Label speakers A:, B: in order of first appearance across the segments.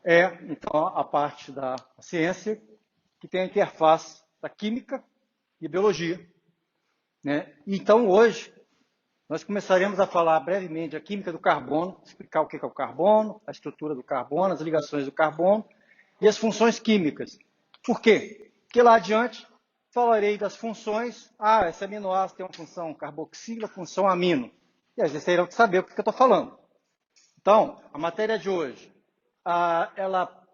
A: então, a parte da ciência que tem a interface da química e biologia, né? Então, hoje, nós começaremos a falar brevemente a química do carbono, explicar o que é o carbono, a estrutura do carbono, as ligações do carbono e as funções químicas. Por quê? Porque lá adiante falarei das funções. Esse aminoácido tem uma função carboxila, função amino. E aí vocês terão que saber o que eu estou falando. Então, a matéria de hoje, ela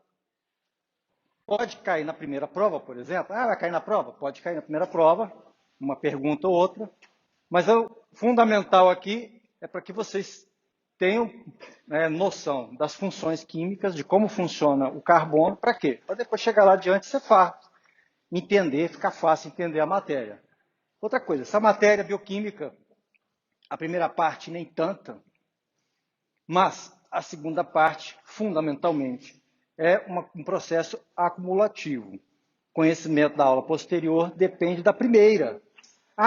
A: pode cair na primeira prova, por exemplo. Vai cair na prova? Pode cair na primeira prova, uma pergunta ou outra. Mas o fundamental aqui é para que vocês tenham noção das funções químicas, de como funciona o carbono, para quê? Para depois chegar lá adiante ser fácil entender, ficar fácil entender a matéria. Outra coisa, essa matéria bioquímica, a primeira parte nem tanta, mas a segunda parte, fundamentalmente, é um processo acumulativo. Conhecimento da aula posterior depende da primeira.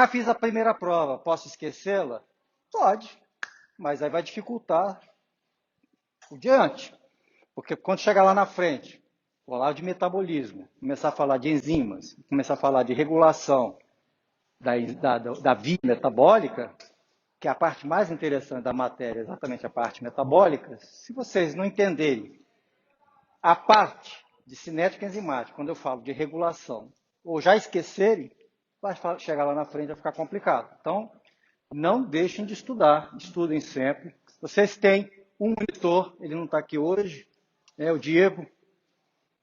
A: Fiz a primeira prova, posso esquecê-la? Pode, mas aí vai dificultar o diante. Porque quando chegar lá na frente, falar de metabolismo, começar a falar de enzimas, começar a falar de regulação da via metabólica, que é a parte mais interessante da matéria, exatamente a parte metabólica, se vocês não entenderem a parte de cinética enzimática, quando eu falo de regulação, ou já esquecerem, vai chegar lá na frente e vai ficar complicado. Então, não deixem de estudar, estudem sempre. Vocês têm um monitor, ele não está aqui hoje, o Diego,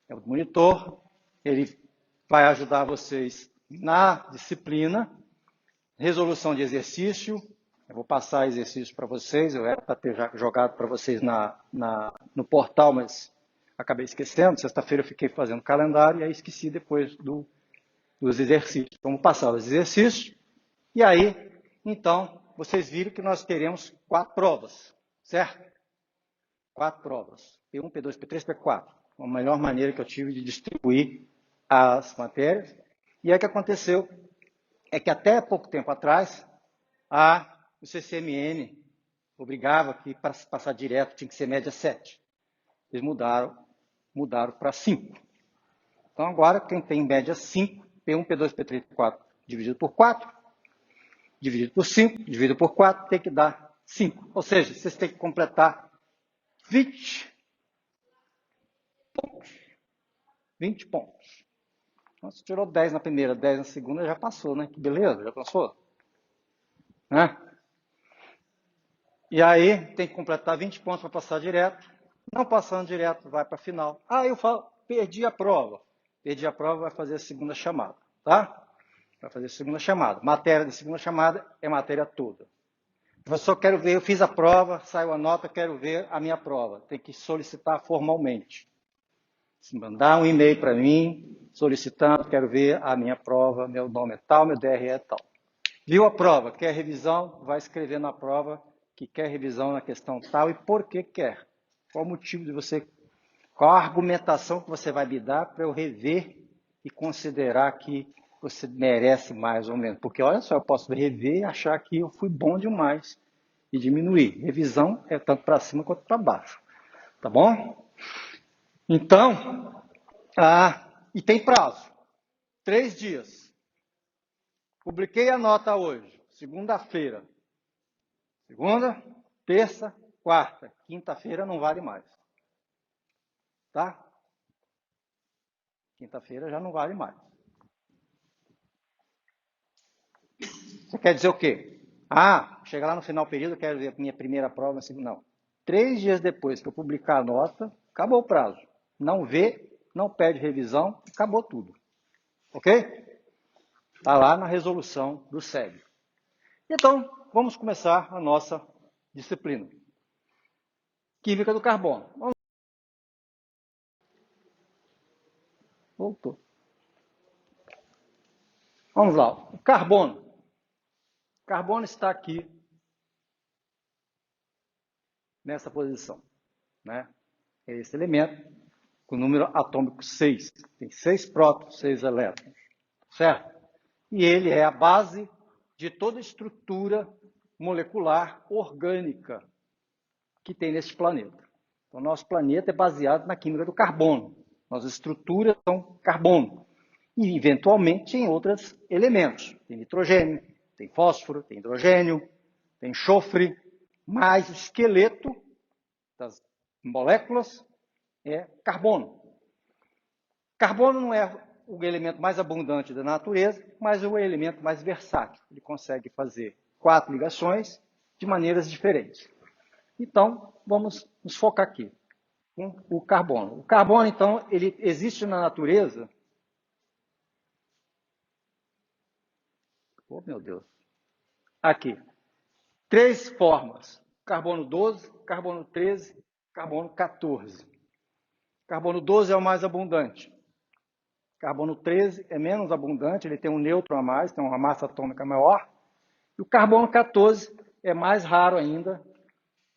A: é o monitor, ele vai ajudar vocês na disciplina, resolução de exercício. Eu vou passar exercício para vocês, eu era para ter já jogado para vocês no portal, mas acabei esquecendo. Sexta-feira eu fiquei fazendo calendário e aí esqueci depois dos exercícios. Vamos passar os exercícios e aí, então, vocês viram que nós teremos 4 provas, certo? 4 provas, P1, P2, P3, P4. A melhor maneira que eu tive de distribuir as matérias. E aí o que aconteceu é que até pouco tempo atrás, o CCMN obrigava que para passar direto tinha que ser média 7. Eles mudaram para 5. Então agora quem tem média 5, P1, P2, P3, P4, dividido por 4, dividido por 5, dividido por 4, tem que dar 5. Ou seja, vocês têm que completar 20 pontos. 20 pontos. Então, se tirou 10 na primeira, 10 na segunda, já passou, né? Que beleza, já passou. Né? E aí tem que completar 20 pontos para passar direto. Não passando direto, vai para a final. Eu falo, perdi a prova. Perdi a prova, vai fazer a segunda chamada, tá? Vai fazer a segunda chamada. Matéria de segunda chamada é matéria toda. Professor, quero ver, eu fiz a prova, saiu a nota, quero ver a minha prova. Tem que solicitar formalmente. Se mandar um e-mail para mim, solicitando, quero ver a minha prova, meu nome é tal, meu DRE é tal. Viu a prova, quer revisão, vai escrever na prova que quer revisão na questão tal e por que quer. Qual o motivo de você, qual a argumentação que você vai me dar para eu rever e considerar que você merece mais ou menos. Porque olha só, eu posso rever e achar que eu fui bom demais e diminuir. Revisão é tanto para cima quanto para baixo. Tá bom? Então, e tem prazo. 3 dias. Publiquei a nota hoje, segunda-feira. Segunda, terça, quarta. Quinta-feira não vale mais. Tá? Quinta-feira já não vale mais. Você quer dizer o quê? Chegar lá no final do período, eu quero ver a minha primeira prova. Não. 3 dias depois que eu publicar a nota, acabou o prazo. Não vê, não pede revisão, acabou tudo. Ok? Está lá na resolução do SEG. Então, vamos começar a nossa disciplina. Química do carbono. Voltou. Vamos lá. O carbono. O carbono está aqui nessa posição. Né? É esse elemento com o número atômico 6. Tem 6 prótons, 6 elétrons. Certo? E ele é a base de toda estrutura molecular orgânica que tem nesse planeta. Então, nosso planeta é baseado na química do carbono. Nossas estruturas são carbono. E, eventualmente, em outros elementos. Tem nitrogênio, tem fósforo, tem hidrogênio, tem enxofre, mas o esqueleto das moléculas é carbono. Carbono não é o elemento mais abundante da natureza, mas é o elemento mais versátil. Ele consegue fazer 4 ligações de maneiras diferentes. Então, vamos nos focar aqui com o carbono. O carbono, então, ele existe na natureza. Oh, meu Deus. Aqui. 3 formas. Carbono 12, carbono 13, carbono 14. Carbono 12 é o mais abundante. Carbono 13 é menos abundante, ele tem um nêutron a mais, tem uma massa atômica maior. E o carbono 14 é mais raro ainda.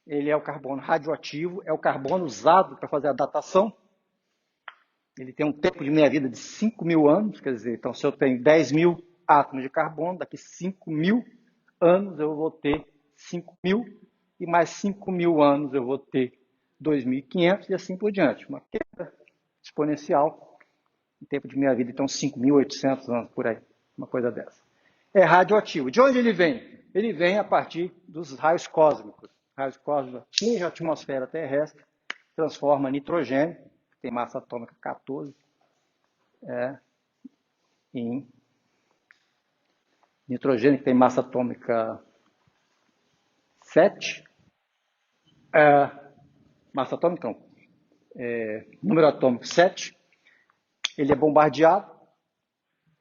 A: Ele é o carbono radioativo, é o carbono usado para fazer a datação. Ele tem um tempo de meia-vida de 5.000 anos, quer dizer, então se eu tenho 10.000 átomos de carbono, daqui 5.000 anos eu vou ter 5.000, e mais 5.000 anos eu vou ter 2.500 e assim por diante. Uma queda exponencial, em tempo de meia-vida, então 5.800 anos por aí, uma coisa dessa. É radioativo. De onde ele vem? Ele vem a partir dos raios cósmicos. Raios cósmicos atingem a atmosfera terrestre, transforma nitrogênio, que tem massa atômica 14, em nitrogênio, que tem massa atômica 7, massa atômica não, número atômico 7, ele é bombardeado,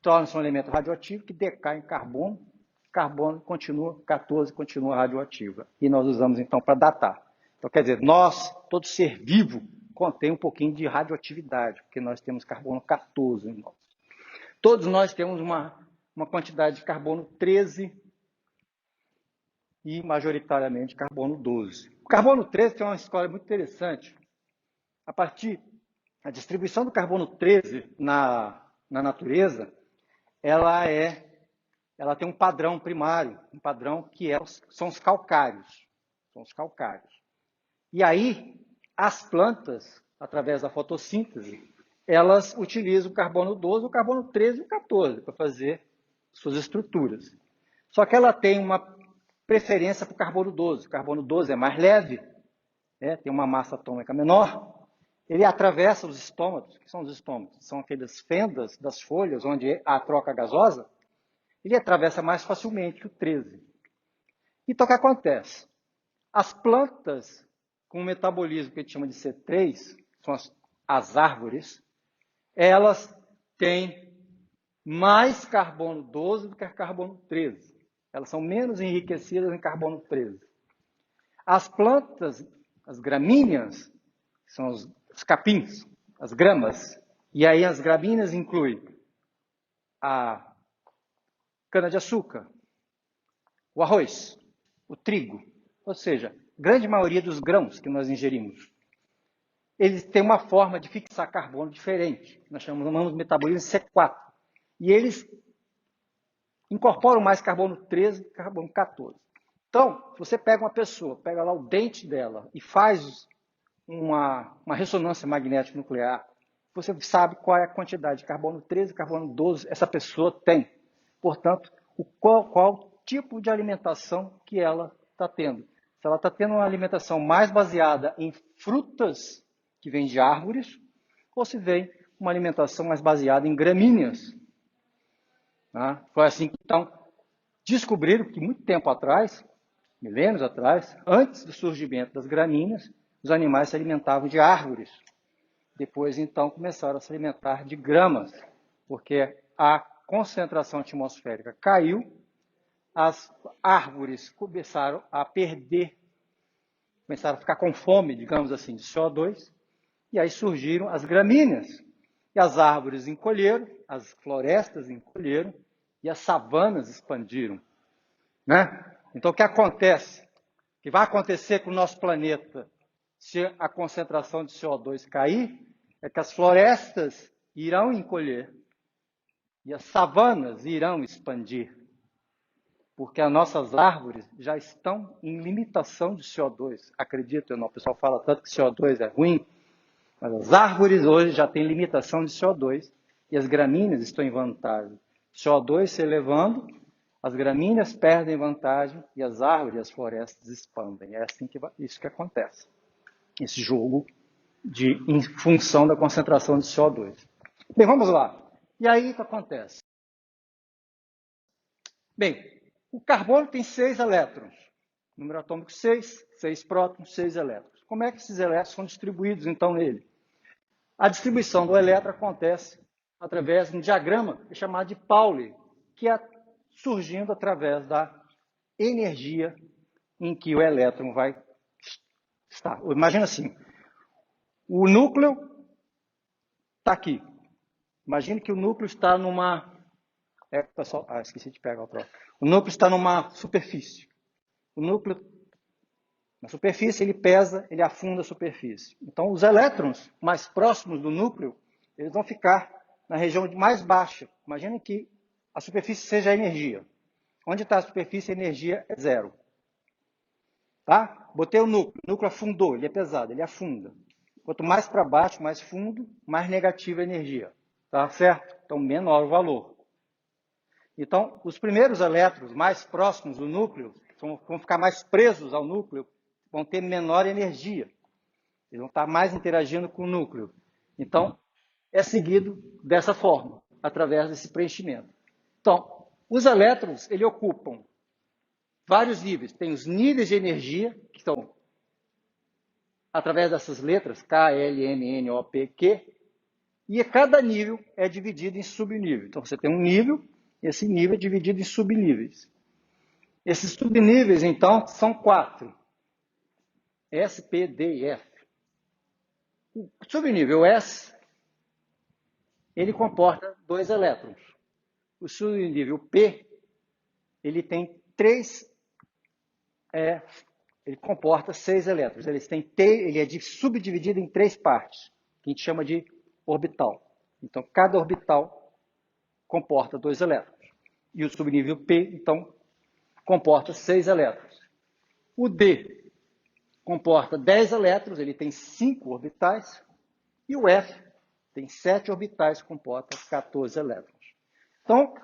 A: torna-se um elemento radioativo que decai em carbono, carbono continua, 14 continua radioativa. E nós usamos então para datar. Então quer dizer, nós, todo ser vivo, contém um pouquinho de radioatividade, porque nós temos carbono 14 em nós. Todos nós temos uma quantidade de carbono 13 e, majoritariamente, carbono 12. O carbono 13 tem uma história muito interessante. A partir da distribuição do carbono 13 na natureza, ela tem um padrão primário, um padrão que são os calcários. São os calcários. E aí, as plantas, através da fotossíntese, elas utilizam o carbono 12, o carbono 13 e o 14 para fazer suas estruturas. Só que ela tem uma preferência para o carbono 12. O carbono 12 é mais leve, tem uma massa atômica menor. Ele atravessa os estômatos. O que são os estômatos? São aquelas fendas das folhas onde há troca gasosa. Ele atravessa mais facilmente que o 13. Então, o que acontece? As plantas com o metabolismo que a gente chama de C3, são as árvores, elas têm mais carbono 12 do que carbono 13. Elas são menos enriquecidas em carbono 13. As plantas, as gramíneas, são os capins, as gramas. E aí as gramíneas incluem a cana-de-açúcar, o arroz, o trigo, ou seja, a grande maioria dos grãos que nós ingerimos. Eles têm uma forma de fixar carbono diferente. Nós chamamos de metabolismo C4. E eles incorporam mais carbono 13 do que carbono 14. Então, se você pega uma pessoa, pega lá o dente dela e faz uma ressonância magnética nuclear, você sabe qual é a quantidade de carbono 13 e carbono 12 essa pessoa tem. Portanto, qual tipo de alimentação que ela está tendo. Se ela está tendo uma alimentação mais baseada em frutas que vêm de árvores, ou se vem uma alimentação mais baseada em gramíneas. Tá? Foi assim que, então, descobriram que muito tempo atrás, milênios atrás, antes do surgimento das gramíneas, os animais se alimentavam de árvores. Depois, então, começaram a se alimentar de gramas, porque a concentração atmosférica caiu, as árvores começaram a perder, começaram a ficar com fome, digamos assim, de CO2, e aí surgiram as gramíneas. E as árvores encolheram, as florestas encolheram, e as savanas expandiram. Né? Então, o que acontece? O que vai acontecer com o nosso planeta se a concentração de CO2 cair, é que as florestas irão encolher e as savanas irão expandir. porque as nossas árvores já estão em limitação de CO2. Acredito ou não, o pessoal fala tanto que CO2 é ruim, mas as árvores hoje já têm limitação de CO2 e as gramíneas estão em vantagem. CO2 se elevando, as gramíneas perdem vantagem e as árvores e as florestas expandem. É assim que isso que acontece. Esse jogo em função da concentração de CO2. Bem, vamos lá. E aí o que acontece? Bem, o carbono tem 6 elétrons. Número atômico 6, 6 prótons, 6 elétrons. Como é que esses elétrons são distribuídos, então, nele? A distribuição do elétron acontece através de um diagrama chamado de Pauli, que é surgindo através da energia em que o elétron vai estar. Imagina assim, o núcleo está aqui. Imagine que o núcleo está numa... pessoal, esqueci de pegar o próximo. O núcleo está numa superfície. O núcleo, na superfície, ele pesa, ele afunda a superfície. Então, os elétrons mais próximos do núcleo, eles vão ficar na região mais baixa. Imagine que a superfície seja a energia. Onde está a superfície, a energia é zero. Tá? Botei o núcleo afundou, ele é pesado, ele afunda. Quanto mais para baixo, mais fundo, mais negativa a energia. Tá certo? Então, menor o valor. Então, os primeiros elétrons mais próximos do núcleo vão ficar mais presos ao núcleo, vão ter menor energia. Eles vão estar mais interagindo com o núcleo. Então, é seguido dessa forma, através desse preenchimento. Então, os elétrons, eles ocupam vários níveis. Tem os níveis de energia, que são através dessas letras, K, L, M, N, O, P, Q, e cada nível é dividido em subnível. Então, você tem um nível, esse nível é dividido em subníveis. Esses subníveis, então, são 4. S, P, D e F. O subnível S, ele comporta 2 elétrons. O subnível P, ele tem 3, ele comporta 6 elétrons. Ele é subdividido em 3 partes, que a gente chama de orbital. Então, cada orbital comporta 2 elétrons. E o subnível P, então, comporta 6 elétrons. O D comporta 10 elétrons, ele tem 5 orbitais. E o F tem 7 orbitais, comporta 14 elétrons. Então,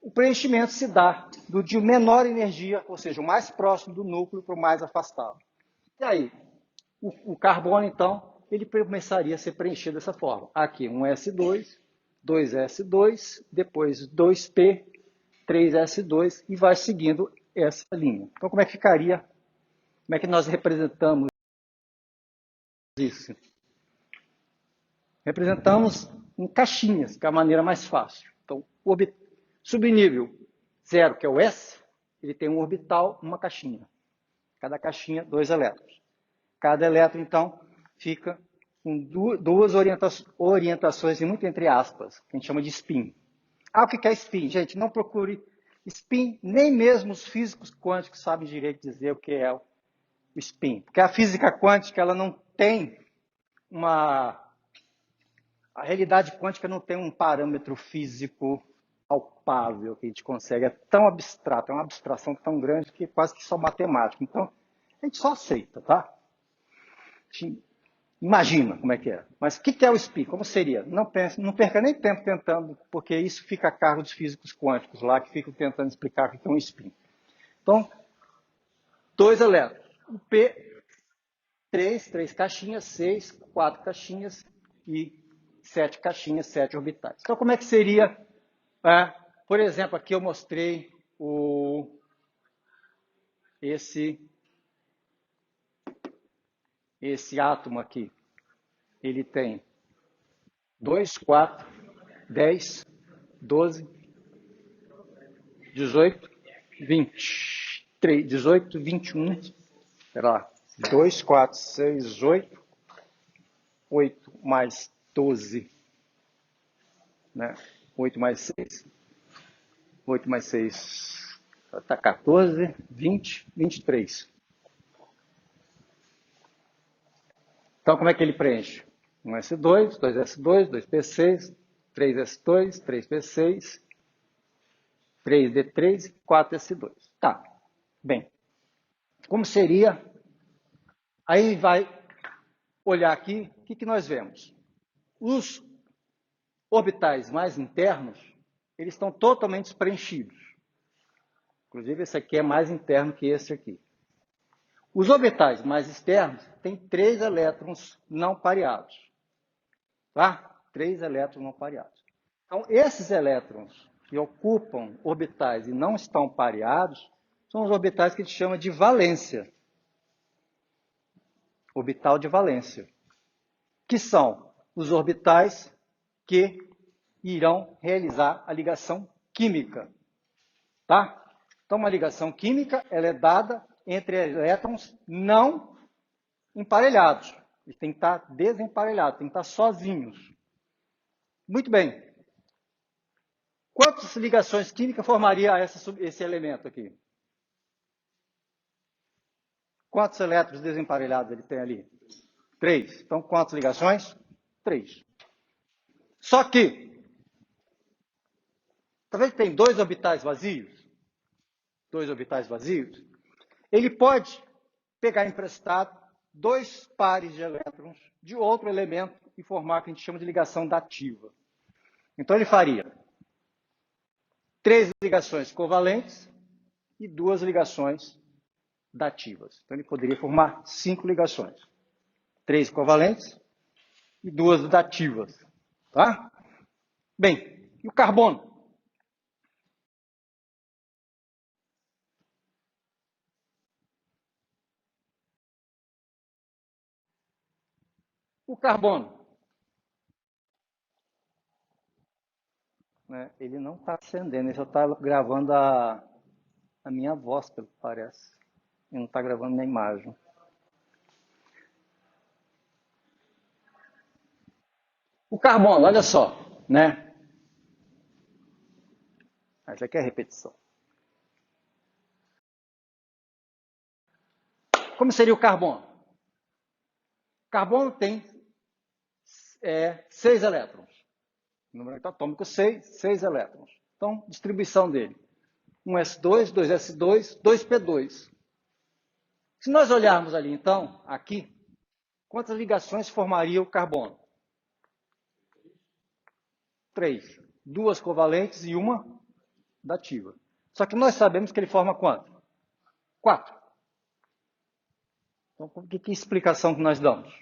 A: o preenchimento se dá do de menor energia, ou seja, o mais próximo do núcleo para o mais afastado. E aí, o carbono, então, ele começaria a ser preenchido dessa forma. Aqui, um S2, 2S2, depois 2P, 3S2, e vai seguindo essa linha. Então, como é que ficaria? Como é que nós representamos isso? Representamos em caixinhas, que é a maneira mais fácil. Então, o subnível 0, que é o S, ele tem um orbital, uma caixinha. Cada caixinha, 2 elétrons. Cada elétron, então, fica com duas orientações, e muito entre aspas, que a gente chama de spin. O que é spin? Gente, não procure spin, nem mesmo os físicos quânticos sabem direito dizer o que é o spin. Porque a física quântica, ela não tem a realidade quântica não tem um parâmetro físico palpável que a gente consegue. É tão abstrato, é uma abstração tão grande que é quase que só matemática. Então, a gente só aceita, tá? A gente imagina como é que é. Mas o que é o spin? Como seria? Não perca nem tempo tentando, porque isso fica a cargo dos físicos quânticos lá, que ficam tentando explicar o que é um spin. Então, 2 elétrons. O P, 3 caixinhas, 6, 4 caixinhas e 7 caixinhas, 7 orbitais. Então, como é que seria? Por exemplo, aqui eu mostrei esse átomo aqui. Ele tem 2, 4, 10, 12, 18, 20, 3, 18, 21, espera lá, 2, 4, 6, 8, 8 mais 12, né? 8 mais 6, 8 mais 6, está 14, 20, 23. Então, como é que ele preenche? 1S2, 2S2, 2P6, 3S2, 3P6, 3D3 e 4S2. Tá, bem. Como seria? Aí vai olhar aqui, o que nós vemos? Os orbitais mais internos, eles estão totalmente preenchidos. Inclusive, esse aqui é mais interno que esse aqui. Os orbitais mais externos têm 3 elétrons não pareados. Tá? 3 elétrons não pareados. Então, esses elétrons que ocupam orbitais e não estão pareados, são os orbitais que a gente chama de valência. Orbital de valência. Que são os orbitais que irão realizar a ligação química. Tá? Então, uma ligação química ela é dada entre elétrons não emparelhados. Eles têm que estar desemparelhados, têm que estar sozinhos. Muito bem. Quantas ligações químicas formaria esse elemento aqui? Quantos elétrons desemparelhados ele tem ali? 3. Então, quantas ligações? 3. Só que, tá vendo que tem 2 orbitais vazios? 2 orbitais vazios? Ele pode pegar emprestado 2 pares de elétrons de outro elemento e formar o que a gente chama de ligação dativa. Então, ele faria 3 ligações covalentes e 2 ligações dativas. Então, ele poderia formar 5 ligações. 3 covalentes e 2 dativas. Tá? Bem, e o carbono? O carbono, né, ele não está acendendo, ele só está gravando a minha voz, pelo que parece. Ele não está gravando minha imagem. O carbono, olha só, né? Essa aqui é a repetição. Como seria o carbono? O carbono tem 6 elétrons. Número atômico 6, 6 elétrons. Então, distribuição dele. 1s2, 2s2, 2p2. Se nós olharmos ali, então, aqui, quantas ligações formaria o carbono? 3. 2 covalentes e 1 dativa. Só que nós sabemos que ele forma quanto? 4. Então, que explicação que nós damos?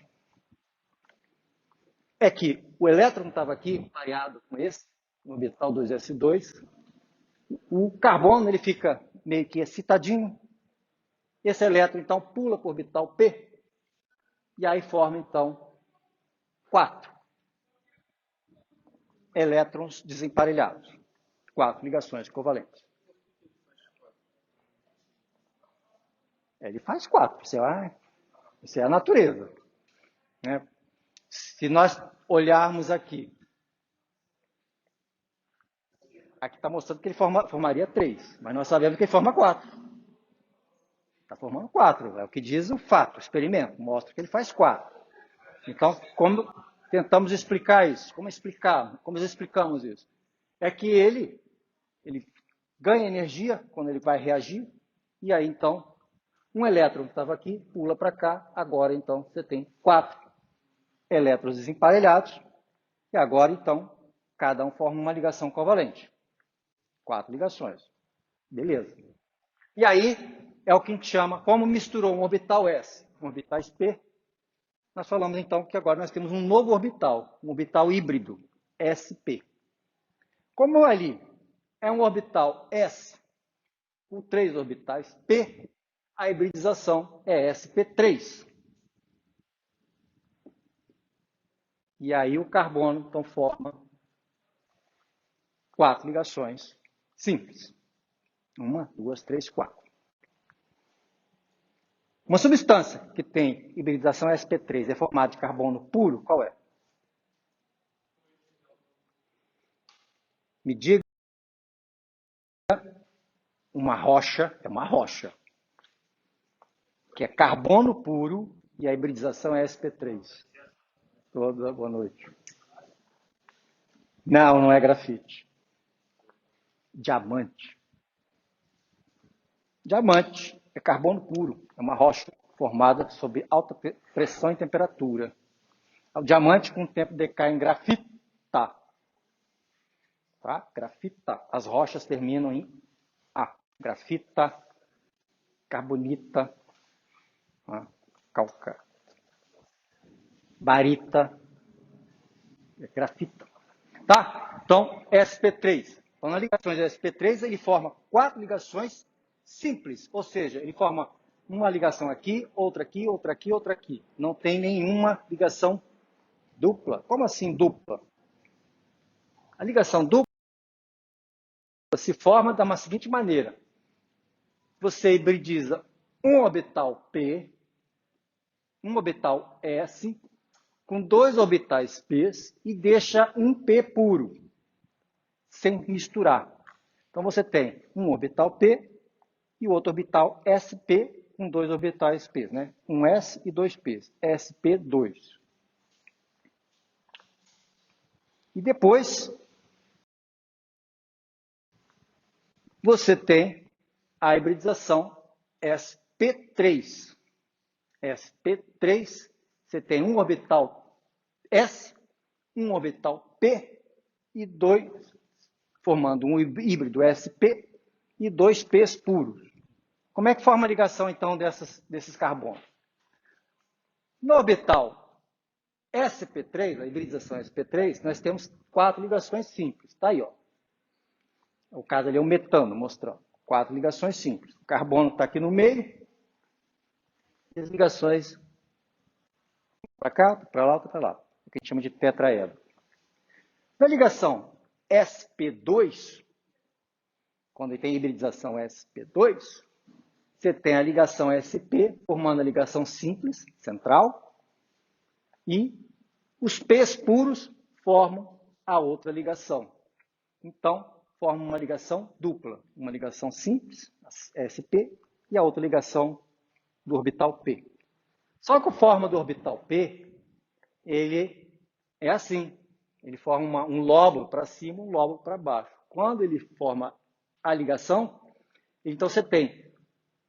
A: É que o elétron estava aqui, pareado com esse, no orbital 2s2. O carbono ele fica meio que excitadinho. Esse elétron, então, pula para o orbital P. E aí forma, então, 4 elétrons desemparelhados. 4 ligações covalentes. Ele faz 4. Isso é a natureza. Né? Se nós olharmos aqui, aqui está mostrando que ele formaria 3, mas nós sabemos que ele forma 4. Está formando 4, é o que diz o fato, o experimento, mostra que ele faz 4. Então, como tentamos explicar isso? Como explicamos isso? É que ele ganha energia quando ele vai reagir, e aí então, um elétron que estava aqui pula para cá, agora então você tem 4 elétrons desemparelhados, e agora então, cada um forma uma ligação covalente. 4 ligações. Beleza. E aí, é o que a gente chama, como misturou um orbital S com orbitais P, nós falamos então que agora nós temos um novo orbital, um orbital híbrido, SP. Como ali é um orbital S com 3 orbitais P, a hibridização é sp3. E aí o carbono então forma 4 ligações simples. 1, 2, 3, 4. Uma substância que tem hibridização sp3 é formada de carbono puro, qual é? Me diga. Uma rocha é uma rocha, que é carbono puro e a hibridização é sp3. Toda boa noite. Não, não é grafite. Diamante. Diamante é carbono puro, é uma rocha formada sob alta pressão e temperatura. O diamante, com o tempo, decai em grafita. Tá? Grafita. As rochas terminam em A. Grafita, carbonita, tá? Calca, barita, grafita. Tá? Então, sp3. Então, nas ligações sp3, ele forma 4 ligações simples, ou seja, ele forma uma ligação aqui, outra aqui, outra aqui, outra aqui. Não tem nenhuma ligação dupla. Como assim dupla? A ligação dupla se forma da seguinte maneira. Você hibridiza um orbital P, um orbital S, com 2 orbitais P e deixa um P puro, sem misturar. Então, você tem um orbital P e o outro orbital SP com 2 orbitais P, né? Um S e 2 P, SP2. E depois, você tem a hibridização sp3. sp3, você tem um orbital S, um orbital P e 2, formando um híbrido sp e 2 P's puros. Como é que forma a ligação, então, desses carbonos? No orbital sp3, a hibridização sp3, nós temos 4 ligações simples. Está aí, ó. O caso ali é o metano, mostrando. 4 ligações simples. O carbono está aqui no meio. E as ligações para cá, para lá, para lá. O que a gente chama de tetraedro. Na ligação sp2, quando tem hibridização sp2, você tem a ligação sp, formando a ligação simples, central, e os P's puros formam a outra ligação. Então, forma uma ligação dupla, uma ligação simples, sp, e a outra ligação do orbital P. Só que a forma do orbital P, ele é assim, ele forma um lóbulo para cima, um lóbulo para baixo. Quando ele forma a ligação, então você tem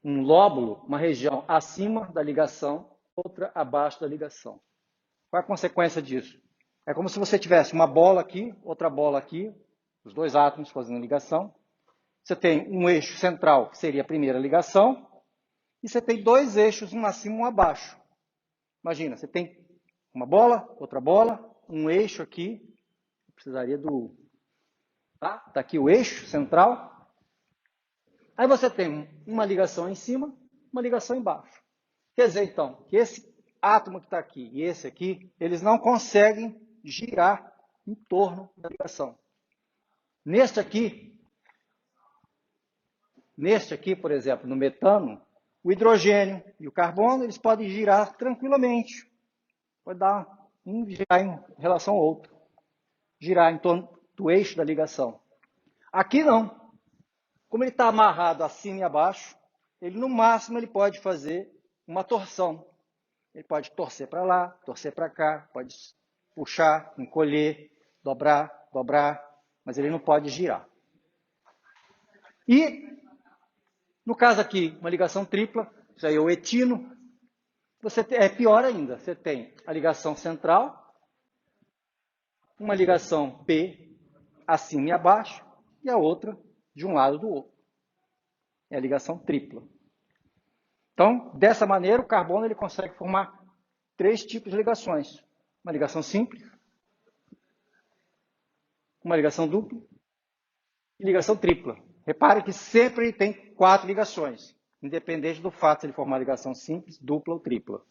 A: um lóbulo, uma região acima da ligação, outra abaixo da ligação. Qual é a consequência disso? É como se você tivesse uma bola aqui, outra bola aqui, os dois átomos fazendo ligação. Você tem um eixo central, que seria a primeira ligação, e você tem 2 eixos, um acima e um abaixo. Imagina, você tem uma bola, outra bola, um eixo aqui, precisaria do... Tá aqui o eixo central. Aí você tem uma ligação em cima, uma ligação embaixo. Quer dizer, então, que esse átomo que está aqui e esse aqui, eles não conseguem girar em torno da ligação. Neste aqui, por exemplo, no metano, o hidrogênio e o carbono, eles podem girar tranquilamente. Pode dar um girar em relação ao outro. Girar em torno do eixo da ligação. Aqui não. Como ele está amarrado acima e abaixo, ele no máximo ele pode fazer uma torção. Ele pode torcer para lá, torcer para cá, pode puxar, encolher, dobrar, mas ele não pode girar. E, no caso aqui, uma ligação tripla, isso aí é o etino, é pior ainda, você tem a ligação central, uma ligação P acima e abaixo, e a outra de um lado do outro. É a ligação tripla. Então, dessa maneira, o carbono ele consegue formar 3 tipos de ligações. Uma ligação simples, uma ligação dupla e ligação tripla. Repare que sempre tem 4 ligações, independente do fato de ele formar ligação simples, dupla ou tripla.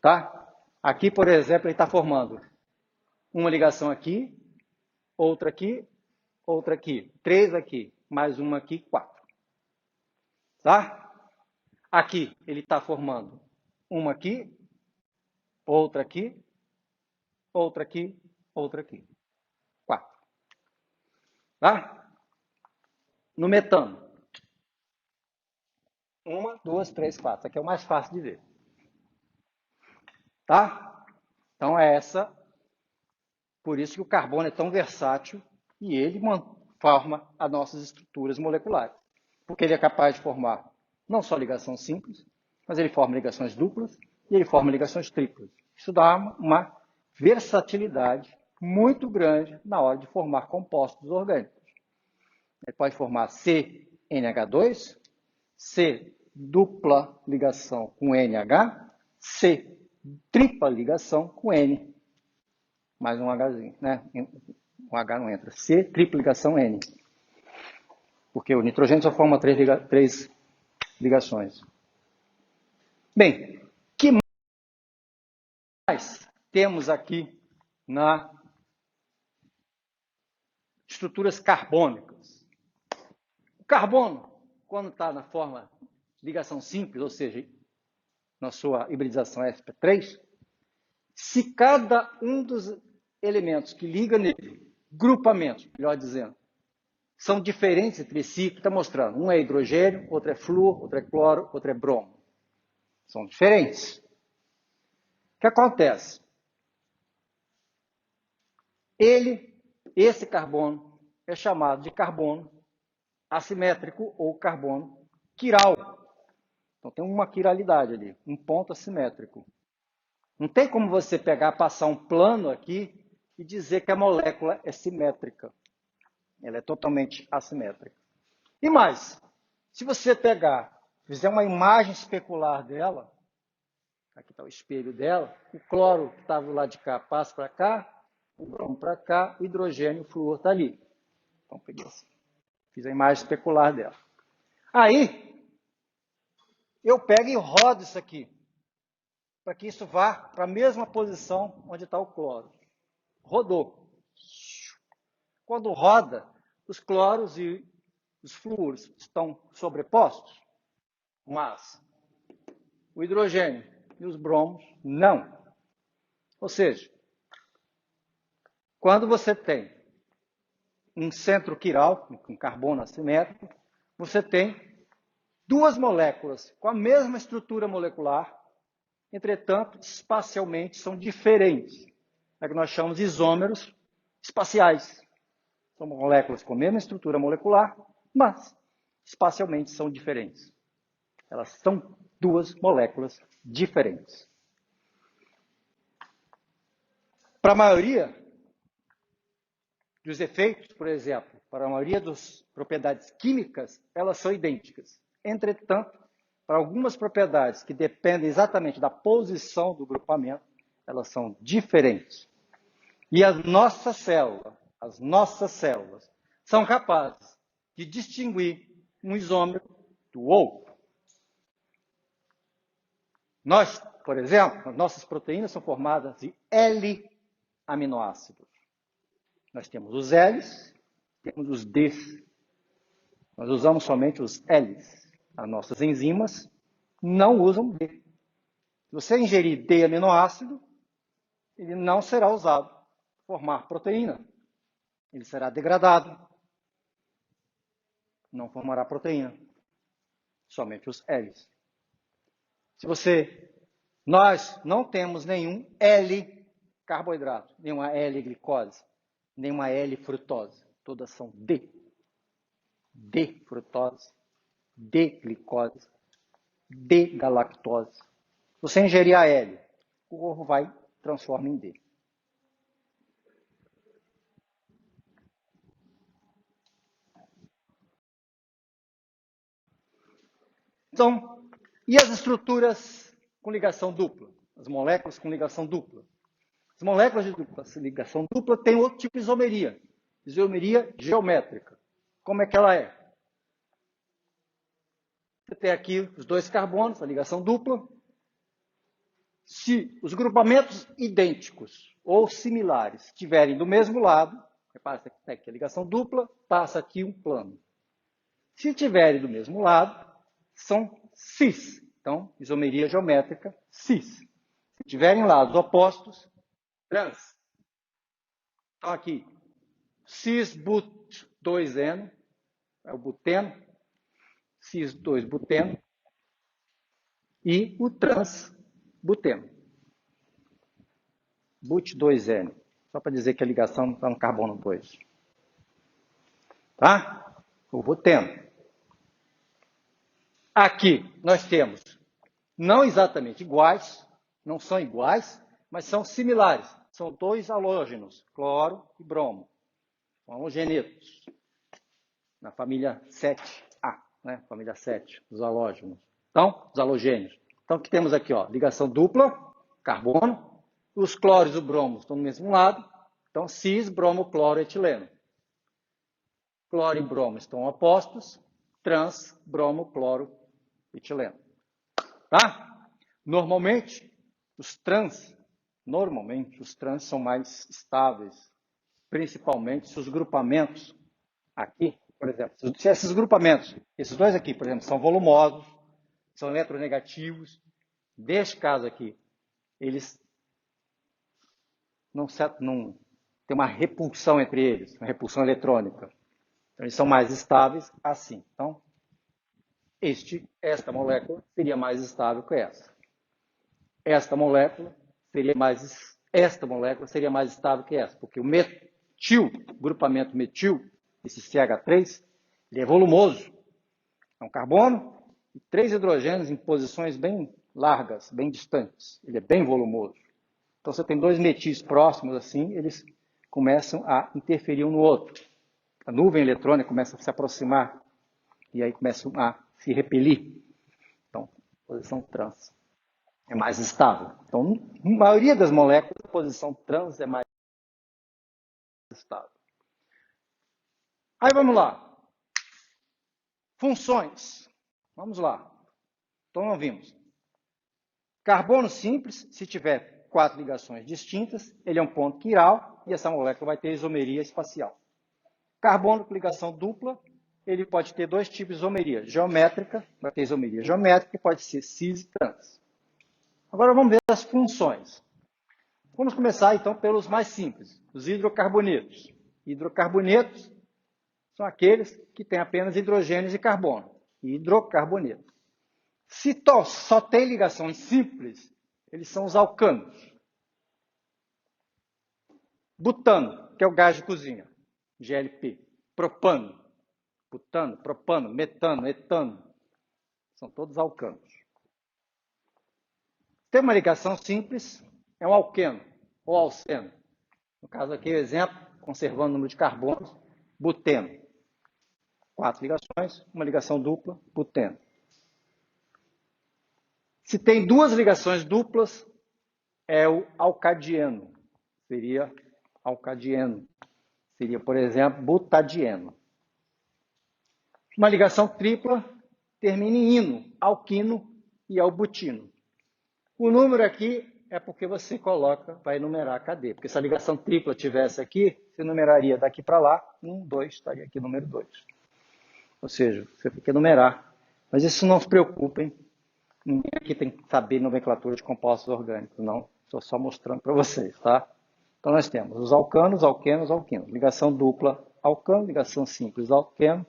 A: Tá? Aqui, por exemplo, ele está formando uma ligação aqui, outra aqui, 3 aqui, mais uma aqui, 4. Tá? Aqui, ele está formando uma aqui, outra aqui, outra aqui, outra aqui. 4. Tá? No metano. 1, 2, 3, 4. Isso aqui é o mais fácil de ver. Tá? Então é essa. Por isso que o carbono é tão versátil e ele forma as nossas estruturas moleculares. Porque ele é capaz de formar não só ligação simples, mas ele forma ligações duplas e ele forma ligações triplas. Isso dá uma versatilidade muito grande na hora de formar compostos orgânicos. Ele pode formar CNH2, C dupla ligação com NH, C tripla ligação com N. Mais um Hzinho, né? O H não entra. C tripla ligação N. Porque o nitrogênio só forma três ligações. Bem, o que mais temos aqui na estruturas carbônicas? O carbono, quando está na forma ligação simples, ou seja, na sua hibridização sp3, se cada um dos elementos que liga nele, grupamentos, melhor dizendo, são diferentes entre si, que está mostrando. Um é hidrogênio, outro é flúor, outro é cloro, outro é bromo. São diferentes. O que acontece? Esse carbono é chamado de carbono assimétrico ou carbono quiral. Então tem uma quiralidade ali, um ponto assimétrico. Não tem como você pegar, passar um plano aqui e dizer que a molécula é simétrica. Ela é totalmente assimétrica. E mais, se você pegar, fizer uma imagem especular dela, aqui está o espelho dela, o cloro que estava do lado de cá passa para cá, o bromo para cá, o hidrogênio, o flúor está ali. Então, peguei assim, fiz a imagem especular dela. Aí, eu pego e rodo isso aqui, para que isso vá para a mesma posição onde está o cloro. Rodou. Quando roda, os cloros e os flúoros estão sobrepostos, mas o hidrogênio e os bromos não. Ou seja, quando você tem um centro quiral, com carbono assimétrico, você tem duas moléculas com a mesma estrutura molecular, entretanto, espacialmente são diferentes. É o que nós chamamos de isômeros espaciais. São moléculas com a mesma estrutura molecular, mas espacialmente são diferentes. Elas são duas moléculas diferentes. Para a maioria dos efeitos, por exemplo, para a maioria das propriedades químicas, elas são idênticas. Entretanto, para algumas propriedades que dependem exatamente da posição do grupamento, elas são diferentes. E as nossas células, são capazes de distinguir um isômero do outro. Nós, por exemplo, as nossas proteínas são formadas de L-aminoácidos. Nós temos os L's, temos os D's. Nós usamos somente os L's. As nossas enzimas não usam D. Se você ingerir D-aminoácido, ele não será usado para formar proteína. Ele será degradado. Não formará proteína. Somente os L's. Nós não temos nenhum L-carboidrato, nenhuma L-glicose, nenhuma L-frutose. Todas são D. D-frutose, D-glicose, D-galactose. Se você ingerir a L, o corpo vai transforma em D. Então, e as estruturas com ligação dupla? As moléculas com ligação dupla? As moléculas de ligação dupla têm outro tipo de isomeria. Isomeria geométrica. Como é que ela é? Você tem aqui os dois carbonos, a ligação dupla. Se os grupamentos idênticos ou similares estiverem do mesmo lado, repara que aqui a ligação dupla, passa aqui um plano. Se estiverem do mesmo lado, são cis. Então, isomeria geométrica cis. Se tiverem lados opostos, trans. Então, aqui, cis-but-2-eno, é o buteno, cis-2-buteno, e o trans-buteno. But-2-eno. Só para dizer que a ligação está no carbono 2. Tá? O buteno. Aqui nós temos não exatamente iguais, não são iguais, mas são similares. São dois halógenos, cloro e bromo. São halogênitos, na família 7A, né? Família 7, dos halógenos. Então, os halogênios. Então, o que temos aqui? Ó, ligação dupla, carbono. Os cloros e o bromo estão do mesmo lado. Então, cis, bromo, cloro, etileno. Cloro e bromo estão opostos. Trans, bromo, cloro, etileno. Tá? Normalmente, os trans são mais estáveis, principalmente se os grupamentos aqui, por exemplo, se esses grupamentos, esses dois aqui, por exemplo, são volumosos, são eletronegativos, neste caso aqui, eles não tem uma repulsão entre eles, uma repulsão eletrônica. Então, eles são mais estáveis assim. Então, esta molécula seria mais estável que essa. Esta molécula seria mais estável que essa, porque o metil, o grupamento metil, esse CH3, ele é volumoso. É um carbono e 3 hidrogênios em posições bem largas, bem distantes. Ele é bem volumoso. Então, você tem dois metis próximos assim, eles começam a interferir um no outro. A nuvem eletrônica começa a se aproximar e aí começam a se repelir. Então, posição trans é mais estável. Então, a maioria das moléculas, a posição trans é mais estável. Aí vamos lá. Funções. Vamos lá. Então, nós vimos. Carbono simples, se tiver 4 ligações distintas, ele é um ponto quiral e essa molécula vai ter isomeria espacial. Carbono com ligação dupla, ele pode ter dois tipos de isomeria. Geométrica, vai ter isomeria geométrica e pode ser cis e trans. Agora vamos ver as funções. Vamos começar então pelos mais simples, os hidrocarbonetos. Hidrocarbonetos são aqueles que têm apenas hidrogênios e carbono. Hidrocarbonetos. Se só tem ligações simples, eles são os alcanos. Butano, que é o gás de cozinha, GLP. Propano, butano, propano, metano, etano. São todos alcanos. Tem uma ligação simples, é um alqueno ou alceno. No caso aqui, o exemplo, conservando o número de carbonos, buteno. 4 ligações, uma ligação dupla, buteno. Se tem 2 ligações duplas, é o alcadieno. Seria alcadieno. Seria, por exemplo, butadieno. Uma ligação tripla termina em ino, alquino e albutino. O número aqui é porque você vai enumerar a cadeia. Porque se a ligação tripla tivesse aqui, você numeraria daqui para lá, 1, 2, estaria aqui o número 2. Ou seja, você tem que enumerar. Mas isso não se preocupem. Ninguém aqui tem que saber nomenclatura de compostos orgânicos, não. Estou só mostrando para vocês, tá? Então, nós temos os alcanos, alquenos, alquinos. Ligação dupla, alcano. Ligação simples, alqueno.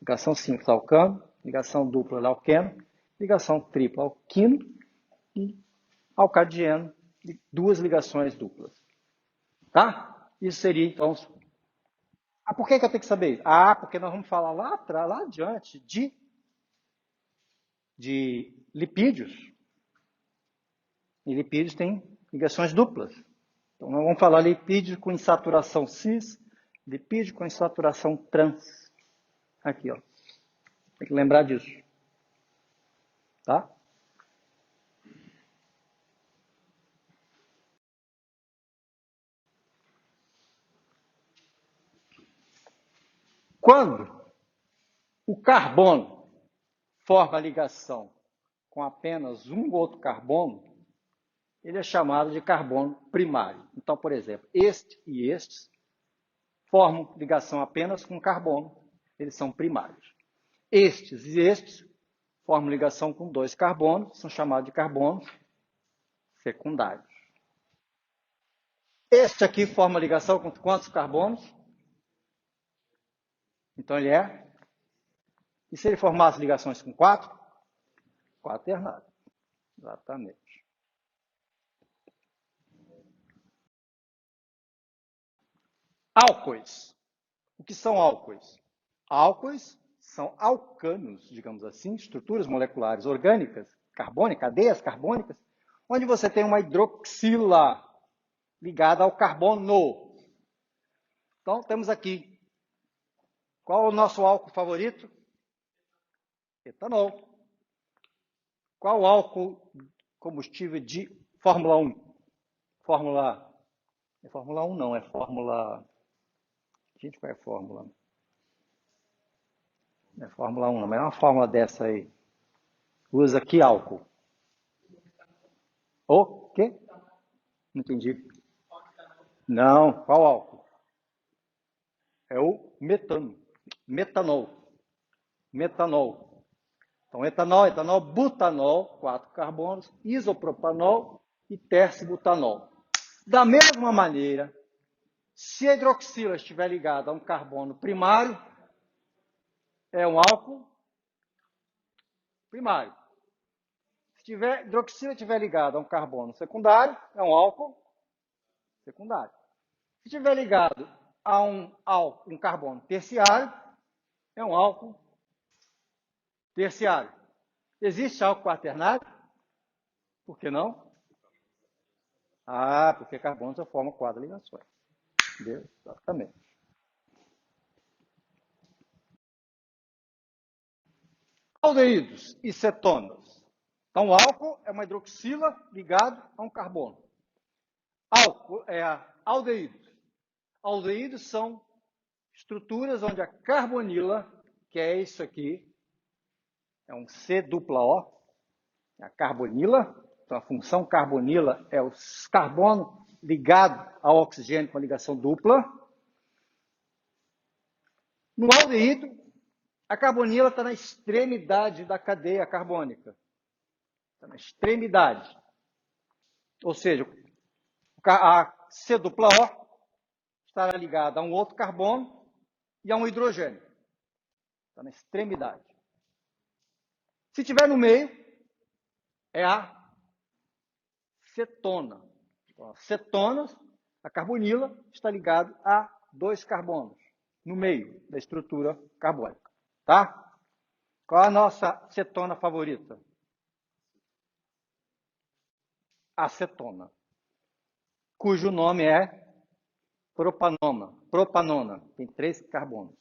A: Ligação simples, alcano. Ligação dupla, alqueno. Ligação tripla, alquino. E alcadieno, 2 ligações duplas. Tá? Isso seria, então... por que eu tenho que saber isso? Porque nós vamos falar lá atrás, lá adiante, de lipídios. E lipídios têm ligações duplas. Então, nós vamos falar lipídio com insaturação cis, lipídio com insaturação trans. Aqui, ó. Tem que lembrar disso. Tá? Quando o carbono forma ligação com apenas um outro carbono, ele é chamado de carbono primário. Então, por exemplo, este e estes formam ligação apenas com carbono, eles são primários. Estes e estes formam ligação com 2 carbonos, são chamados de carbonos secundários. Este aqui forma ligação com quantos carbonos? Então ele é. E se ele formasse ligações com 4? Quaternário. Exatamente. Álcoois. O que são álcoois? Álcoois são alcanos, digamos assim, estruturas moleculares orgânicas, carbônicas, cadeias carbônicas, onde você tem uma hidroxila ligada ao carbono. Então, temos aqui, qual é o nosso álcool favorito? Etanol. Qual o álcool combustível de Fórmula 1? É Fórmula 1 não, é Fórmula... Gente, qual é a Fórmula? Não é Fórmula 1 não, mas é uma fórmula dessa aí. Usa que álcool? O quê? Não entendi. Não, qual álcool? É o metano. Metanol. Então, etanol, butanol, 4 carbonos, isopropanol e tercibutanol. Da mesma maneira, se a hidroxila estiver ligada a um carbono primário, é um álcool primário. Se a hidroxila estiver ligada a um carbono secundário, é um álcool secundário. Se estiver ligado a um carbono terciário, é um álcool terciário. Existe álcool quaternário? Por que não? Ah, porque carbono só forma 4 ligações. Entendeu? Exatamente. Aldeídos e cetonas. Então, o álcool é uma hidroxila ligada a um carbono. Álcool é aldeídos. Aldeídos são estruturas onde a carbonila, que é isso aqui, é um C-O, é a carbonila. Então, a função carbonila é o carbono ligado ao oxigênio com a ligação dupla. No aldeído, a carbonila está na extremidade da cadeia carbônica. Está na extremidade. Ou seja, a C-O estará ligada a um outro carbono e a um hidrogênio. Está na extremidade. Se tiver no meio, é a cetona. Então, cetonas, a carbonila está ligada a 2 carbonos no meio da estrutura carbônica. Tá? Qual é a nossa cetona favorita? Acetona, cujo nome é propanona. Tem 3 carbonos,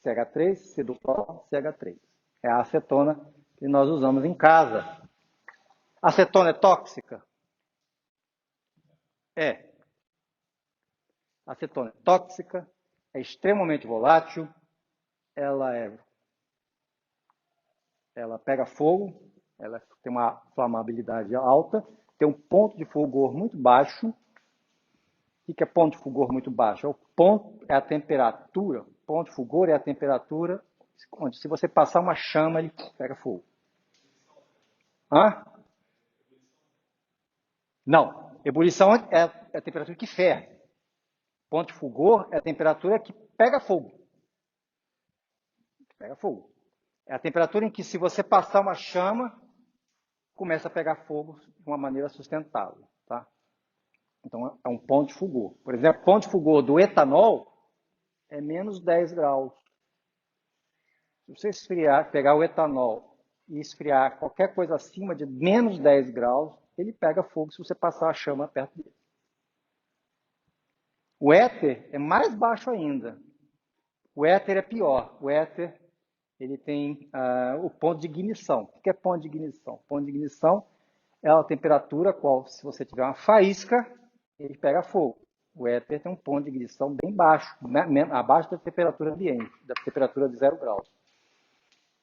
A: CH3, C-O, CH3. É a acetona que nós usamos em casa. A acetona é tóxica? É. A acetona é tóxica, é extremamente volátil, ela pega fogo, ela tem uma flamabilidade alta, tem um ponto de fulgor muito baixo. O que é ponto de fulgor muito baixo? É a temperatura. Ponto de fulgor é a temperatura onde, se você passar uma chama, ele pega fogo. Hã? Não. Ebulição é a temperatura que ferve. Ponto de fulgor é a temperatura que pega fogo. Pega fogo. É a temperatura em que, se você passar uma chama, começa a pegar fogo de uma maneira sustentável. Tá? Então, é um ponto de fulgor. Por exemplo, ponto de fulgor do etanol é menos 10 graus. Se você pegar o etanol e esfriar qualquer coisa acima de menos 10 graus, ele pega fogo se você passar a chama perto dele. O éter é mais baixo ainda. O éter é pior. O éter ele tem o ponto de ignição. O que é ponto de ignição? Ponto de ignição é a temperatura qual, se você tiver uma faísca, ele pega fogo. O éter tem um ponto de ignição bem baixo, abaixo da temperatura ambiente, da temperatura de 0 graus.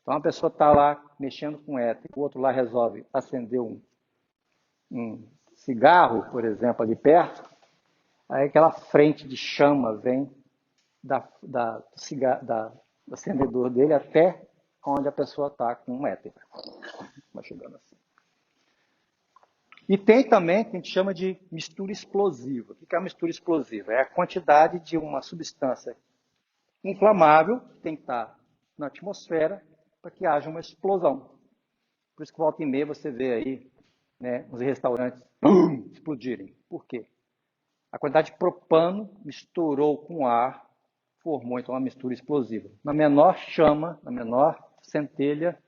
A: Então, a pessoa está lá mexendo com éter, o outro lá resolve acender um cigarro, por exemplo, ali perto, aí aquela frente de chama vem do acendedor dele até onde a pessoa está com um éter. Vai chegando assim. E tem também o que a gente chama de mistura explosiva. O que é a mistura explosiva? É a quantidade de uma substância inflamável que tem que estar na atmosfera para que haja uma explosão. Por isso que volta e meia você vê aí, né, os restaurantes explodirem. Por quê? A quantidade de propano misturou com ar, formou então uma mistura explosiva. Na menor chama, na menor centelha,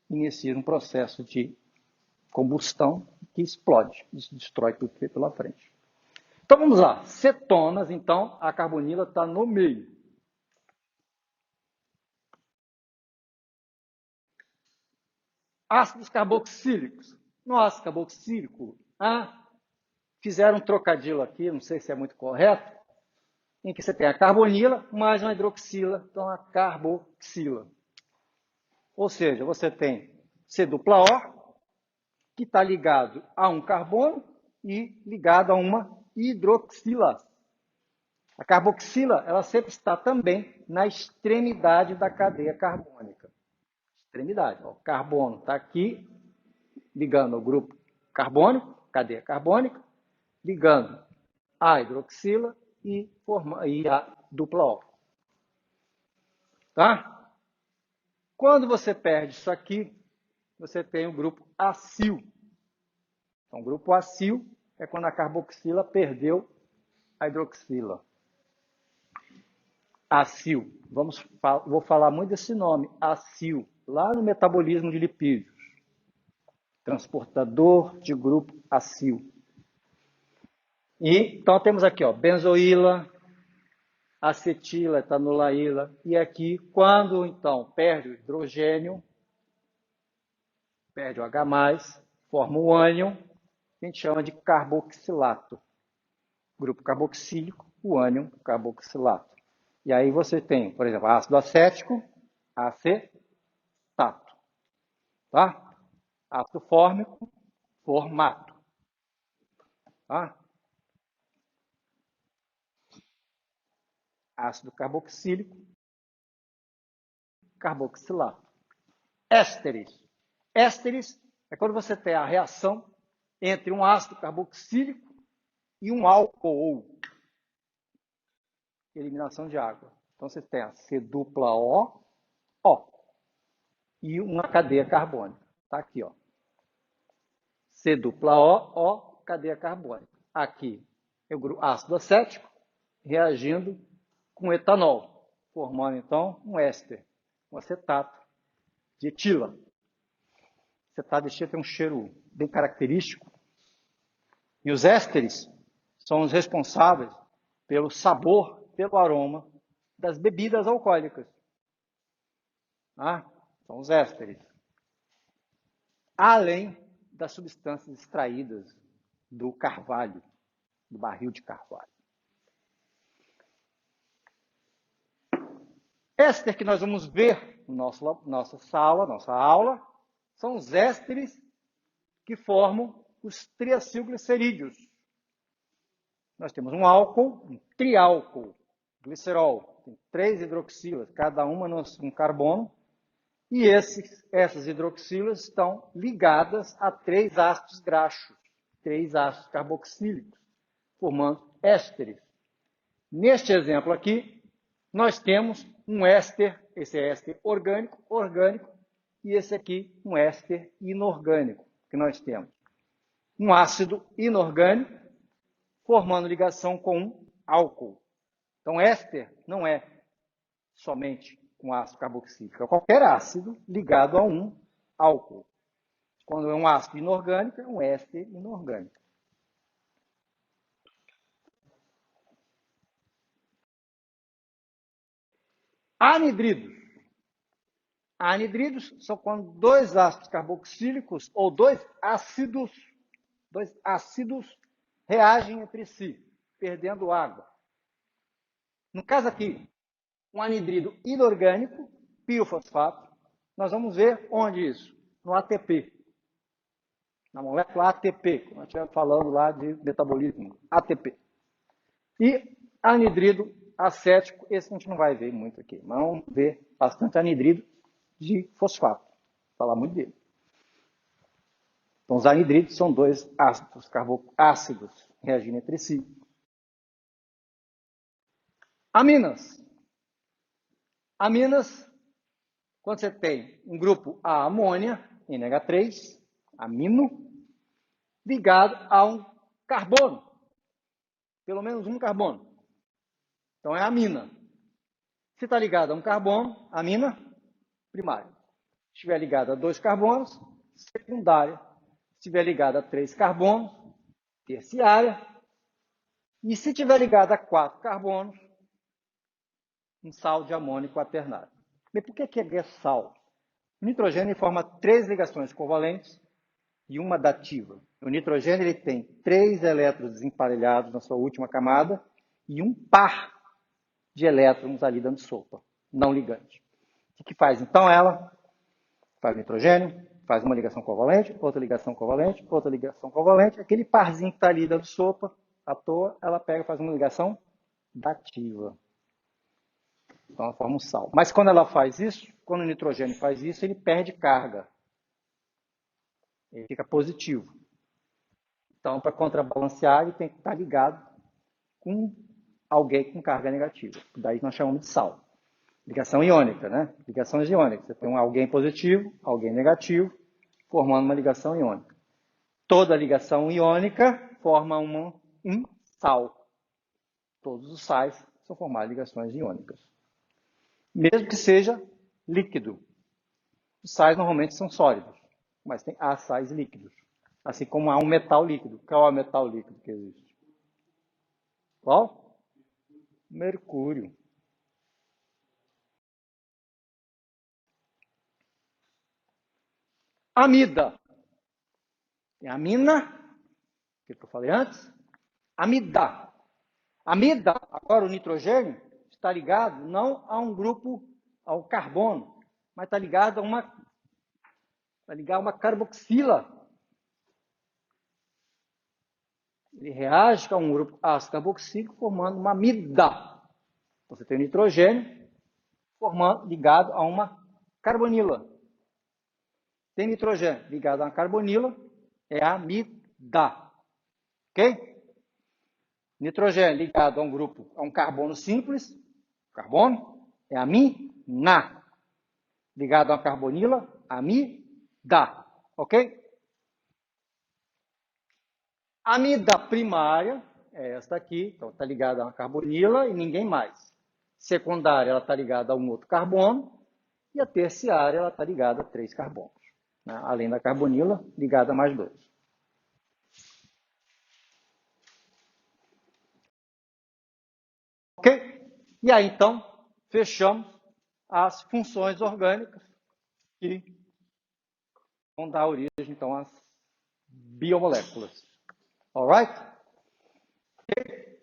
A: inicia um processo de combustão que explode, destrói tudo que vem pela frente. Então vamos lá, cetonas, então a carbonila está no meio. Ácidos carboxílicos. No ácido carboxílico, fizeram um trocadilho aqui, não sei se é muito correto, em que você tem a carbonila mais uma hidroxila, então a carboxila. Ou seja, você tem C-O, que está ligado a um carbono e ligado a uma hidroxila. A carboxila, ela sempre está também na extremidade da cadeia carbônica. Extremidade. Ó, o carbono está aqui, ligando ao grupo carbônico, cadeia carbônica, ligando a hidroxila e a dupla O. Tá? Quando você perde isso aqui, você tem o grupo acil. Então, o grupo acil é quando a carboxila perdeu a hidroxila. Acil. Vou falar muito desse nome, acil, lá no metabolismo de lipídios. Transportador de grupo acil. E, então, temos aqui, ó, benzoíla, acetila, etanolaíla. E aqui, quando, então, perde o hidrogênio, perde o H+, forma o ânion, que a gente chama de carboxilato. Grupo carboxílico, o ânion carboxilato. E aí você tem, por exemplo, ácido acético, acetato. Tá? Ácido fórmico, formato. Tá? Ácido carboxílico, carboxilato. Ésteres. Ésteres é quando você tem a reação entre um ácido carboxílico e um álcool. Eliminação de água. Então você tem a C-O, e uma cadeia carbônica. Está aqui, ó. C-O, cadeia carbônica. Aqui é o ácido acético reagindo com etanol, formando então um éster, um acetato de etila. Acetato de etila tem um cheiro bem característico. E os ésteres são os responsáveis pelo sabor, pelo aroma das bebidas alcoólicas. São os ésteres. Além das substâncias extraídas do carvalho, do barril de carvalho. Éster que nós vamos ver na nossa aula, são os ésteres que formam os triacilglicerídeos. Nós temos um álcool, um triálcool, glicerol, tem 3 hidroxilas, cada uma um carbono, e essas hidroxilas estão ligadas a 3 ácidos graxos, 3 ácidos carboxílicos, formando ésteres. Neste exemplo aqui, nós temos um éster, esse é éster orgânico, e esse aqui um éster inorgânico, que nós temos. Um ácido inorgânico formando ligação com um álcool. Então, éster não é somente um ácido carboxílico, é qualquer ácido ligado a um álcool. Quando é um ácido inorgânico, é um éster inorgânico. Anidridos. Anidridos são quando 2 ácidos carboxílicos ou 2 ácidos reagem entre si, perdendo água. No caso aqui, um anidrido inorgânico, piofosfato, nós vamos ver onde isso? No ATP. Na molécula ATP, como nós estivemos falando lá de metabolismo, ATP. E anidrido acético, esse a gente não vai ver muito aqui, mas vamos ver bastante anidrido de fosfato. Vou falar muito dele. Então, os anidridos são 2 ácidos reagindo entre si. Aminas. Aminas, quando você tem um grupo A amônia, NH3, amino, ligado a um carbono, pelo menos um carbono. Então é amina. Se está ligado a um carbono, amina, primária. Se estiver ligado a 2 carbonos, secundária. Se estiver ligado a 3 carbonos, terciária. E se estiver ligado a 4 carbonos, um sal de amônio quaternário. Mas por que é sal? O nitrogênio forma 3 ligações covalentes e uma dativa. O nitrogênio ele tem 3 elétrons desemparelhados na sua última camada e um par de elétrons ali dando sopa, não ligante. O que faz então ela? Faz nitrogênio, faz uma ligação covalente, outra ligação covalente, outra ligação covalente. Aquele parzinho que está ali dando sopa, à toa, ela pega e faz uma ligação dativa. Então ela forma um sal. Mas quando ela faz isso, quando o nitrogênio faz isso, ele perde carga. Ele fica positivo. Então, para contrabalancear, ele tem que estar ligado com alguém com carga negativa. Daí nós chamamos de sal. Ligação iônica, né? Ligações iônicas. Você tem um alguém positivo, alguém negativo, formando uma ligação iônica. Toda ligação iônica forma um sal. Todos os sais são formados de ligações iônicas. Mesmo que seja líquido. Os sais normalmente são sólidos, mas há sais líquidos. Assim como há um metal líquido. Qual é o metal líquido que existe? Qual? Mercúrio. Amida. Tem amina, que eu falei antes. Amida. Amida, agora o nitrogênio, está ligado não a um grupo, ao carbono, mas está ligado a uma carboxila. Ele reage com um grupo ácido carboxílico formando uma amida. Você tem o nitrogênio ligado a uma carbonila. Tem nitrogênio ligado a uma carbonila, é amida. Ok? Nitrogênio ligado a um grupo, a um carbono simples, carbono, é amina. Ligado a uma carbonila, amida. Ok? A amida primária é esta aqui, então está ligada a uma carbonila e ninguém mais. Secundária, ela está ligada a um outro carbono. E a terciária, ela está ligada a 3 carbonos. Né? Além da carbonila, ligada a mais 2. Ok? E aí, então, fechamos as funções orgânicas que vão dar origem, então, às biomoléculas. Alright? Okay?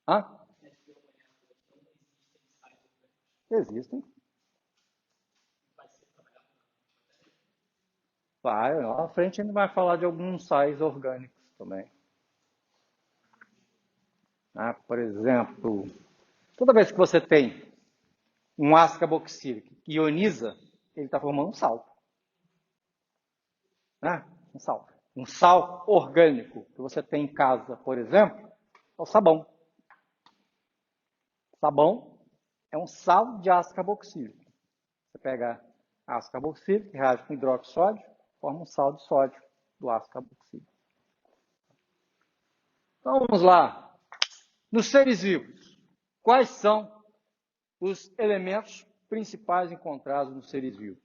A: Hã? Existem. Vai, lá à frente a gente vai falar de alguns sais orgânicos também. Por exemplo, toda vez que você tem um ácido carboxílico que ioniza, ele está formando um sal. Um sal. Um sal orgânico que você tem em casa, por exemplo, é o sabão. Sabão é um sal de ácido carboxílico. Você pega ácido carboxílico, reage com hidróxido de sódio, forma um sal de sódio do ácido carboxílico. Então vamos lá. Nos seres vivos, quais são os elementos principais encontrados nos seres vivos?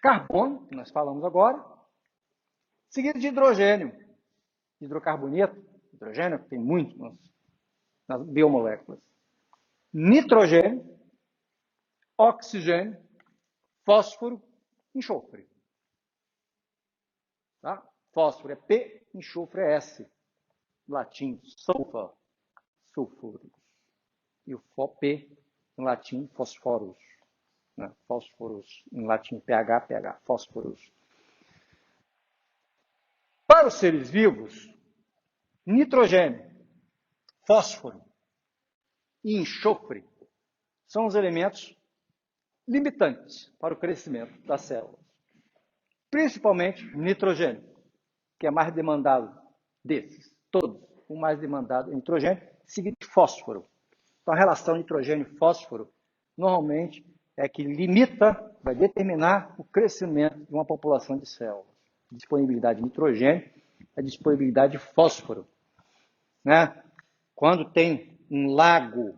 A: Carbono, que nós falamos agora, seguido de hidrogênio, hidrocarboneto, hidrogênio, que tem muito nas biomoléculas. Nitrogênio, oxigênio, fósforo, enxofre. Tá? Fósforo é P, enxofre é S. Latim, sulfur, sulfuro. E o P, em latim, fosforos. Né? Fósforos, em latim, pH, pH, fósforos. Para os seres vivos, nitrogênio, fósforo e enxofre são os elementos limitantes para o crescimento das células. Principalmente nitrogênio, que é mais demandado desses. Todos, o mais demandado é nitrogênio, seguido de fósforo. Então, a relação nitrogênio-fósforo, normalmente, é que limita, vai determinar o crescimento de uma população de células. Disponibilidade de nitrogênio, a disponibilidade de fósforo. Né? quando tem um lago,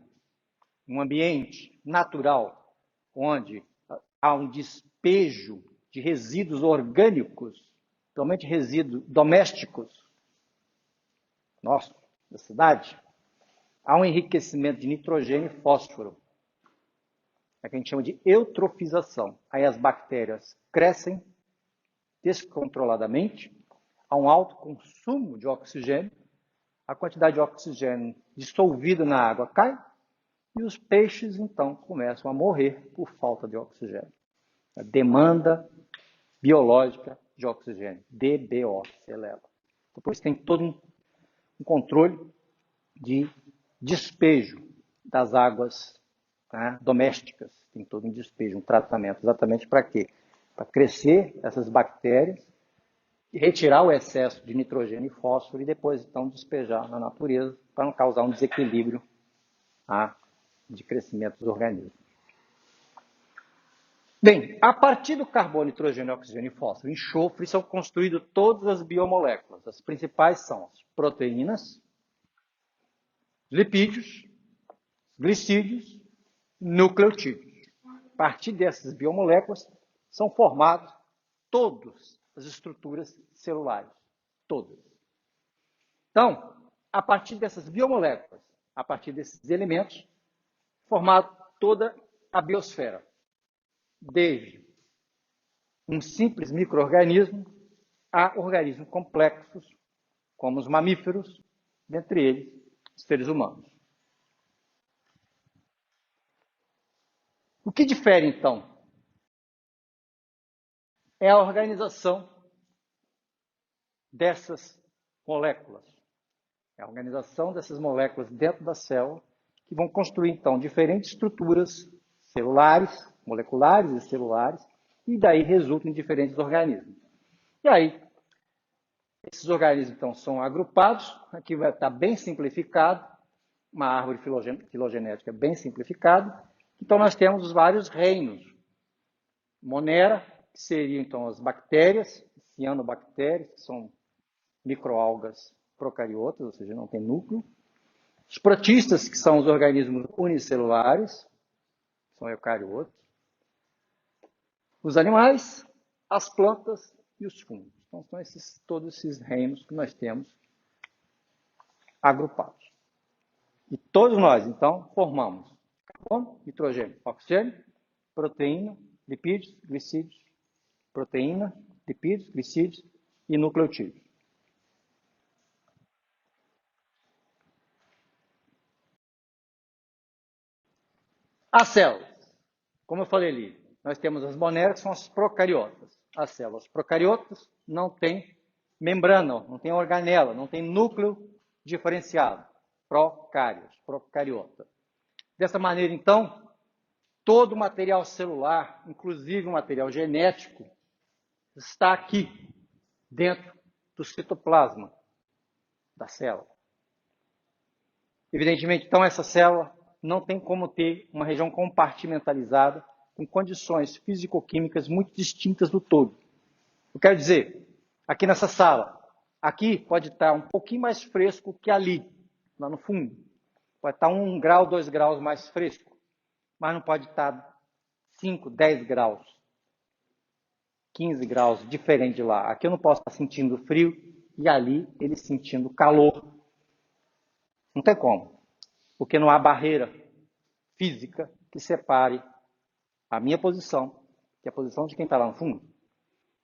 A: um ambiente natural, onde há um despejo de resíduos orgânicos, principalmente resíduos domésticos, nosso, da cidade, há um enriquecimento de nitrogênio e fósforo. É o que a gente chama de eutrofização. Aí as bactérias crescem descontroladamente, há um alto consumo de oxigênio, a quantidade de oxigênio dissolvido na água cai e os peixes, então, começam a morrer por falta de oxigênio. A demanda biológica de oxigênio, DBO, se eleva. Depois tem todo um controle de despejo das águas, né, domésticas. Tem todo um despejo, um tratamento. Exatamente para quê? Para crescer essas bactérias, retirar o excesso de nitrogênio e fósforo e depois, então, despejar na natureza para não causar um desequilíbrio, tá, de crescimento dos organismos. Bem, a partir do carbono, nitrogênio, oxigênio e fósforo, enxofre, são construídas todas as biomoléculas. As principais são as proteínas, lipídios, glicídios, nucleotídeos. A partir dessas biomoléculas são formadas todas as estruturas celulares. Todas. Então, a partir dessas biomoléculas, a partir desses elementos, formada toda a biosfera. Desde um simples micro-organismo a organismos complexos, como os mamíferos, dentre eles, os seres humanos. O que difere, então, é a organização dessas moléculas. É a organização dessas moléculas dentro da célula que vão construir, então, diferentes estruturas celulares, moleculares e celulares, e daí resultam em diferentes organismos. E aí, esses organismos, então, são agrupados, aqui vai estar bem simplificado, uma árvore filogenética bem simplificada. Então, nós temos os vários reinos. Monera, que seriam, então, as bactérias, cianobactérias, que são microalgas procariotas, ou seja, não tem núcleo. Os protistas, que são os organismos unicelulares, são eucariotos. Os animais, as plantas e os fungos. Então, são todos esses reinos que nós temos agrupados. E todos nós, então, formamos carbono, nitrogênio, oxigênio, proteína, lipídios, glicídios, proteína, lipídios, glicídios e nucleotídeos. As células, como eu falei ali, nós temos as moneras, que são as procariotas. As células procariotas não têm membrana, não tem organela, não tem núcleo diferenciado. Procariota. Dessa maneira, então, todo o material celular, inclusive o material genético, está aqui, dentro do citoplasma da célula. Evidentemente, então, essa célula não tem como ter uma região compartimentalizada com condições físico-químicas muito distintas do todo. Eu quero dizer, aqui nessa sala, aqui pode estar um pouquinho mais fresco que ali, lá no fundo. Pode estar 1 grau, 2 graus mais fresco, mas não pode estar 5, 10 graus, 15 graus diferente de lá. Aqui eu não posso estar sentindo frio e ali ele sentindo calor. Não tem como, porque não há barreira física que separe a minha posição e a posição de quem está lá no fundo.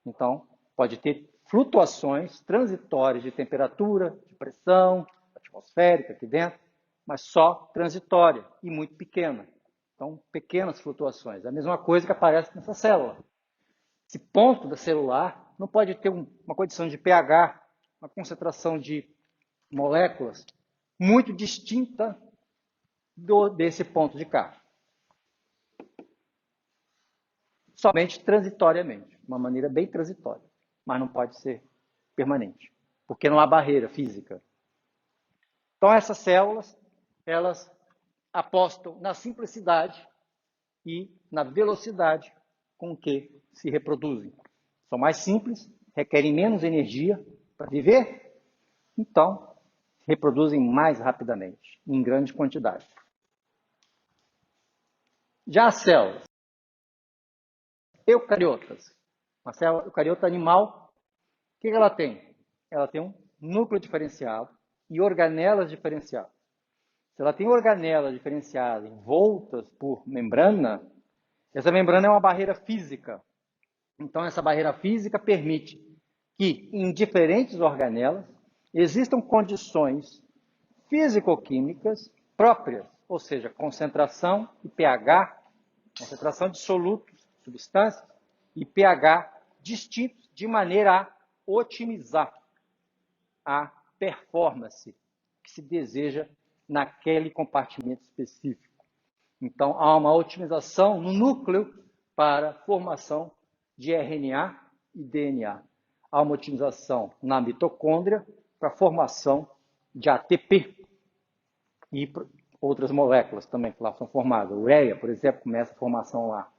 A: Então, pode ter flutuações transitórias de temperatura, de pressão atmosférica aqui dentro, mas só transitória e muito pequena. Então, pequenas flutuações. A mesma coisa que aparece nessa célula. Esse ponto da celular não pode ter uma condição de pH, uma concentração de moléculas muito distinta desse ponto de cá. Somente transitoriamente, de uma maneira bem transitória, mas não pode ser permanente, porque não há barreira física. Então, essas células, elas apostam na simplicidade e na velocidade com que se reproduzem. São mais simples, requerem menos energia para viver, então reproduzem mais rapidamente, em grande quantidade. Já as células eucariotas, uma célula eucariota animal, o que ela tem? Ela tem um núcleo diferenciado e organelas diferenciadas. Se ela tem organelas diferenciadas envoltas por membrana, essa membrana é uma barreira física. Então, essa barreira física permite que, em diferentes organelas, existam condições físico-químicas próprias, ou seja, concentração e pH, concentração de solutos, substâncias, e pH distintos, de maneira a otimizar a performance que se deseja naquele compartimento específico. Então, há uma otimização no núcleo para a formação de RNA e DNA. Há uma otimização na mitocôndria para a formação de ATP e outras moléculas também que lá são formadas. A ureia, por exemplo, começa a formação lá.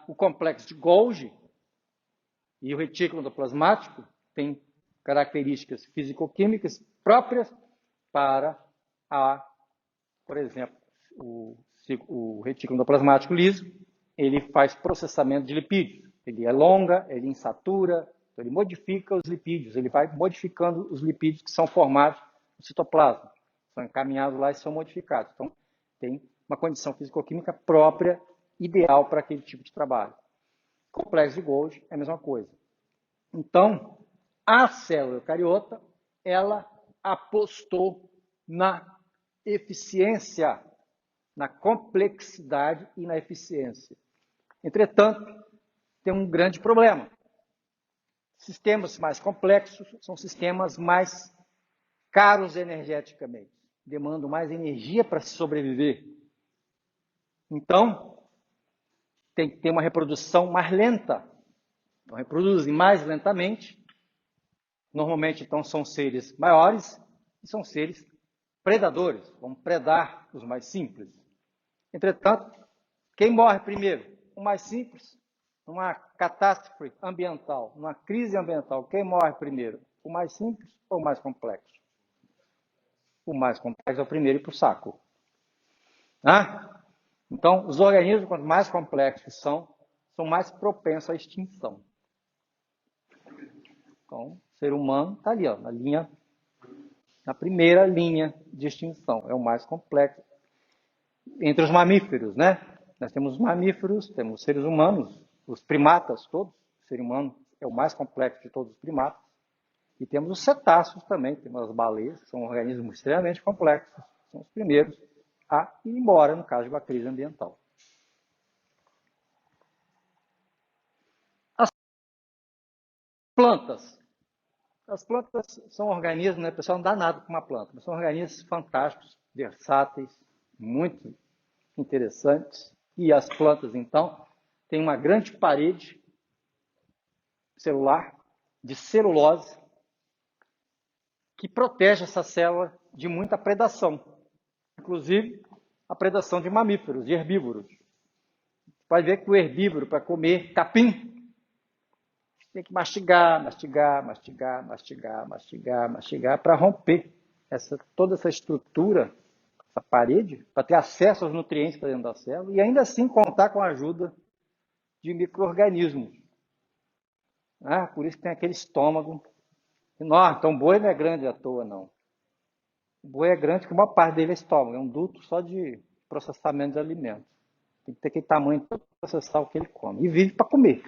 A: O complexo de Golgi e o retículo endoplasmático têm características físico-químicas próprias para por exemplo, o retículo endoplasmático liso, ele faz processamento de lipídios. Ele alonga, ele insatura, então ele modifica os lipídios, ele vai modificando os lipídios que são formados no citoplasma. São encaminhados lá e são modificados. Então, tem uma condição físico-química própria, ideal para aquele tipo de trabalho. O complexo de Golgi é a mesma coisa. Então, a célula eucariota, ela apostou na eficiência, na complexidade e na eficiência. Entretanto, tem um grande problema. Sistemas mais complexos são sistemas mais caros energeticamente, demandam mais energia para se sobreviver. Então, tem que ter uma reprodução mais lenta. Então, reproduzem mais lentamente. Normalmente, então, são seres maiores e são seres predadores, vão predar os mais simples. Entretanto, quem morre primeiro? O mais simples. Numa catástrofe ambiental, numa crise ambiental, quem morre primeiro? O mais simples ou o mais complexo? O mais complexo é o primeiro e para o saco. Então, os organismos, quanto mais complexos são mais propensos à extinção. Então, o ser humano está ali, ó, na primeira linha de extinção. É o mais complexo. Entre os mamíferos, né? Nós temos mamíferos, temos seres humanos, os primatas todos. O ser humano é o mais complexo de todos os primatas. E temos os cetáceos também, temos as baleias, que são organismos extremamente complexos. São os primeiros a ir embora, no caso de uma crise ambiental. As plantas. As plantas são organismos, né? O pessoal não dá nada com uma planta, mas são organismos fantásticos, versáteis, muito interessantes. E as plantas, então, têm uma grande parede celular de celulose que protege essa célula de muita predação, inclusive a predação de mamíferos, de herbívoros. Pode ver que o herbívoro, para comer capim, tem que mastigar para romper toda essa estrutura, essa parede, para ter acesso aos nutrientes para dentro da célula e ainda assim contar com a ajuda de micro-organismos. Por isso que tem aquele estômago enorme. Então o boi não é grande à toa, não. O boi é grande porque uma parte dele é estômago, é um duto só de processamento de alimentos. Tem que ter aquele tamanho para processar o que ele come. E vive para comer.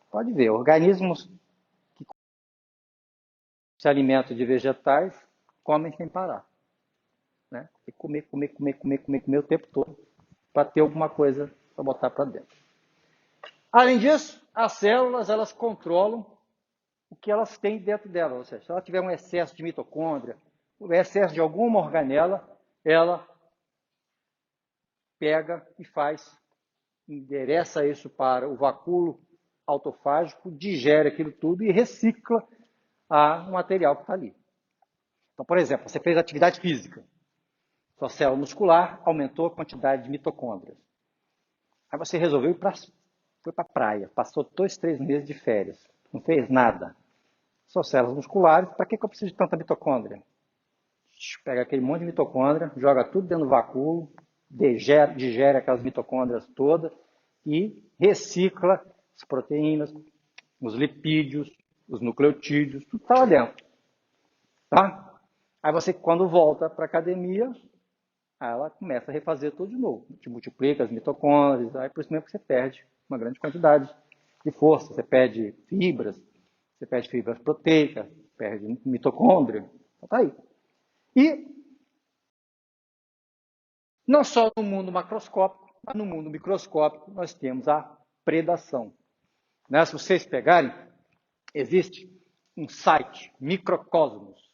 A: Pode ver, organismos que se alimentam de vegetais comem sem parar. Né? Tem que comer o tempo todo para ter alguma coisa para botar para dentro. Além disso, as células elas controlam o que elas têm dentro delas. Ou seja, se ela tiver um excesso de mitocôndria, um excesso de alguma organela, ela pega e endereça isso para o vacúolo autofágico, digere aquilo tudo e recicla o material que está ali. Então, por exemplo, você fez atividade física. Sua célula muscular aumentou a quantidade de mitocôndrias. Aí você resolveu foi para a praia, passou 2, 3 meses de férias, não fez nada. São células musculares. Para que eu preciso de tanta mitocôndria? Pega aquele monte de mitocôndria, joga tudo dentro do vacúolo, digere aquelas mitocôndrias todas e recicla as proteínas, os lipídios, os nucleotídeos, tudo está lá dentro. Tá? Aí você, quando volta para a academia, aí ela começa a refazer tudo de novo. Te multiplica as mitocôndrias, aí por isso mesmo que você perde uma grande quantidade de força. Você perde fibras proteicas, perde mitocôndria. Então tá aí. E não só no mundo macroscópico, mas no mundo microscópico nós temos a predação. Né? Se vocês pegarem, existe um site, Microcosmos.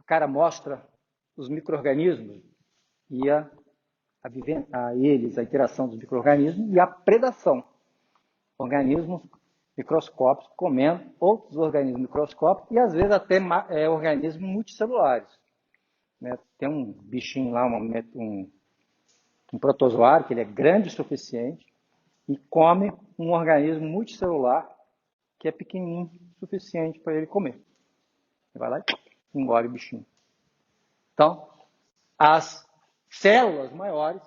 A: O cara mostra os micro-organismos e a interação dos micro-organismos e a predação. Organismos microscópicos comendo outros organismos microscópicos e às vezes até organismos multicelulares. Né? Tem um bichinho lá, um protozoário, que ele é grande o suficiente e come um organismo multicelular que é pequenininho o suficiente para ele comer. Ele vai lá e engole o bichinho. Então, as células maiores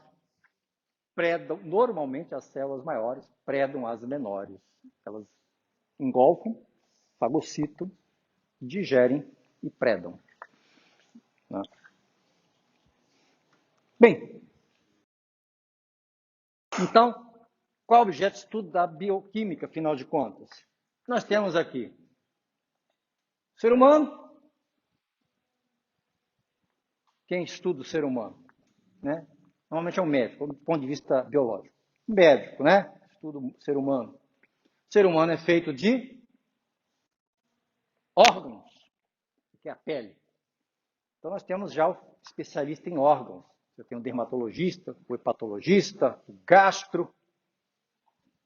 A: predam, normalmente as células maiores predam as menores. Elas engolfam, fagocitam, digerem e predam. Bem, então, qual é o objeto de estudo da bioquímica, afinal de contas? Nós temos aqui o ser humano. Quem estuda o ser humano? Né? Normalmente é um médico, do ponto de vista biológico. Um médico, né? Estuda o ser humano. O ser humano é feito de órgãos, que é a pele. Então, nós temos já o especialista em órgãos. Você tem o dermatologista, o hepatologista, o gastro.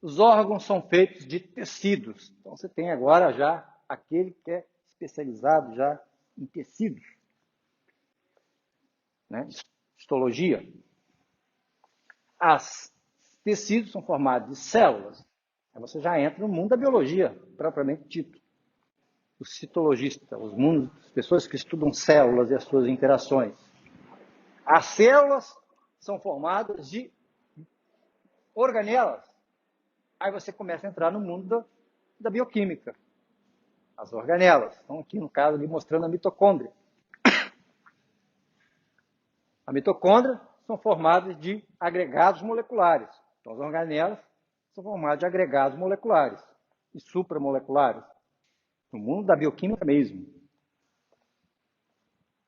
A: Os órgãos são feitos de tecidos. Então, você tem agora já aquele que é especializado já em tecidos. Né? Histologia. Os tecidos são formados de células. Aí você já entra no mundo da biologia, propriamente dito. Os citologistas, as pessoas que estudam células e as suas interações. As células são formadas de organelas. Aí você começa a entrar no mundo da bioquímica. As organelas. Estão aqui, no caso, ali mostrando a mitocôndria. A mitocôndria são formadas de agregados moleculares. Então, as organelas são formadas de agregados moleculares e supramoleculares. No mundo da bioquímica mesmo.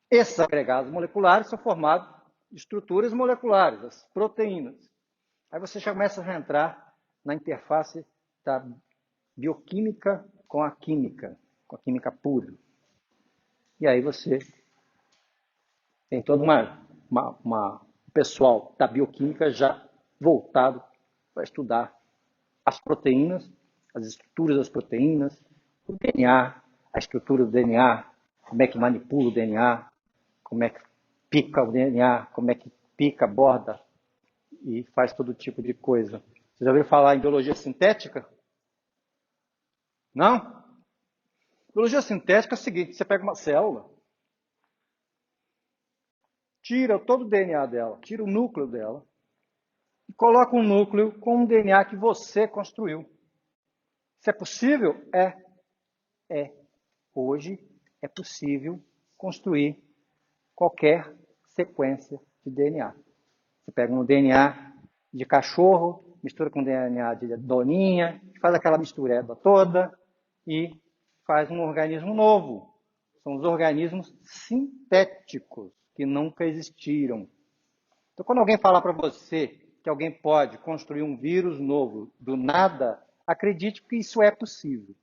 A: Esses agregados moleculares são formados de estruturas moleculares, as proteínas. Aí você já começa a entrar na interface da bioquímica com a química pura. E aí você tem todo um pessoal da bioquímica já voltado para estudar as proteínas, as estruturas das proteínas, o DNA, a estrutura do DNA, como é que manipula o DNA, como é que pica o DNA, como é que pica, borda e faz todo tipo de coisa. Você já ouviu falar em biologia sintética? Não? Biologia sintética é o seguinte, você pega uma célula, tira todo o DNA dela, tira o núcleo dela, e coloca um núcleo com um DNA que você construiu. Isso é possível? É. Hoje é possível construir qualquer sequência de DNA. Você pega um DNA de cachorro, mistura com DNA de doninha, faz aquela mistureba toda e faz um organismo novo. São os organismos sintéticos que nunca existiram. Então, quando alguém falar para você que alguém pode construir um vírus novo do nada, acredite que isso é possível.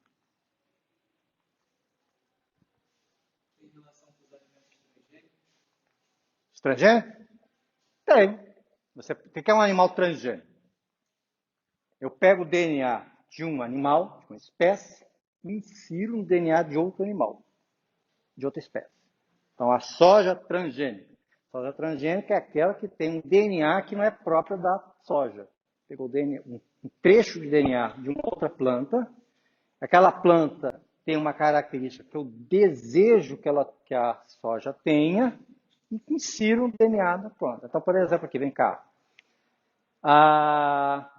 A: Transgênico? Tem. Você tem que é um animal transgênico. Eu pego o DNA de um animal, de uma espécie, e insiro no DNA de outro animal, de outra espécie. Então, a soja transgênica. A soja transgênica é aquela que tem um DNA que não é próprio da soja. Pegou um trecho de DNA de uma outra planta, aquela planta tem uma característica que eu desejo que a soja tenha e que insiro no DNA da planta. Então, por exemplo, aqui, vem cá.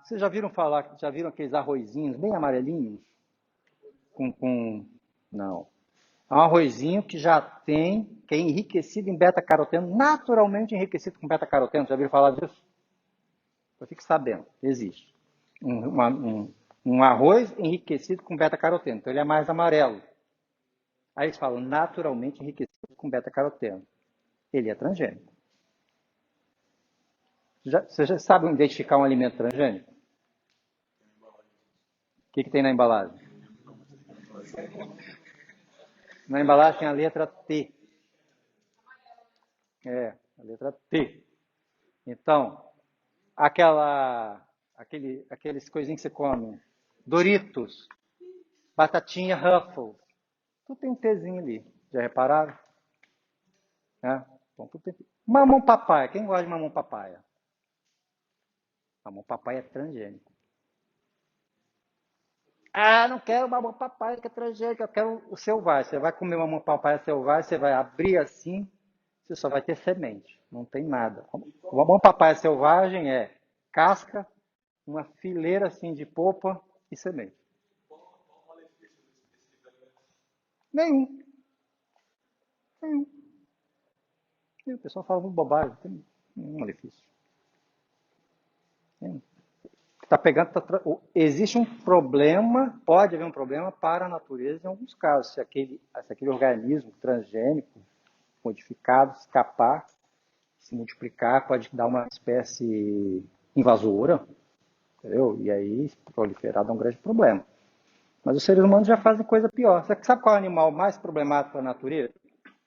A: Vocês já viram aqueles arrozinhos bem amarelinhos? Não. É um arrozinho que que é enriquecido em beta-caroteno, naturalmente enriquecido com beta-caroteno. Já viram falar disso? Eu fico sabendo, existe. Um arroz enriquecido com beta-caroteno, então ele é mais amarelo. Aí eles falam naturalmente enriquecido com beta-caroteno. Ele é transgênico. Vocês já sabem identificar um alimento transgênico? O que tem na embalagem? Na embalagem tem a letra T. A letra T. Então, aqueles coisinhos que você come, Doritos, batatinha Ruffles, tudo tem um Tzinho ali. Já repararam? Bom, mamão papaya. Quem gosta de mamão papaya? Mamão papaya é transgênico. Não quero mamão papaya que é transgênico, eu quero o selvagem. Você vai comer mamão papaya selvagem, você vai abrir assim, você só vai ter semente, não tem nada. O mamão papaya selvagem é casca, uma fileira assim de polpa e semente. Nenhum. O pessoal fala muito bobagem, tem nenhum malefício. Tá pegando, existe um problema, pode haver um problema para a natureza em alguns casos. Se aquele organismo transgênico modificado escapar, se multiplicar, pode dar uma espécie invasora, entendeu? E aí proliferar dá um grande problema. Mas os seres humanos já fazem coisa pior. Você sabe qual é o animal mais problemático da natureza?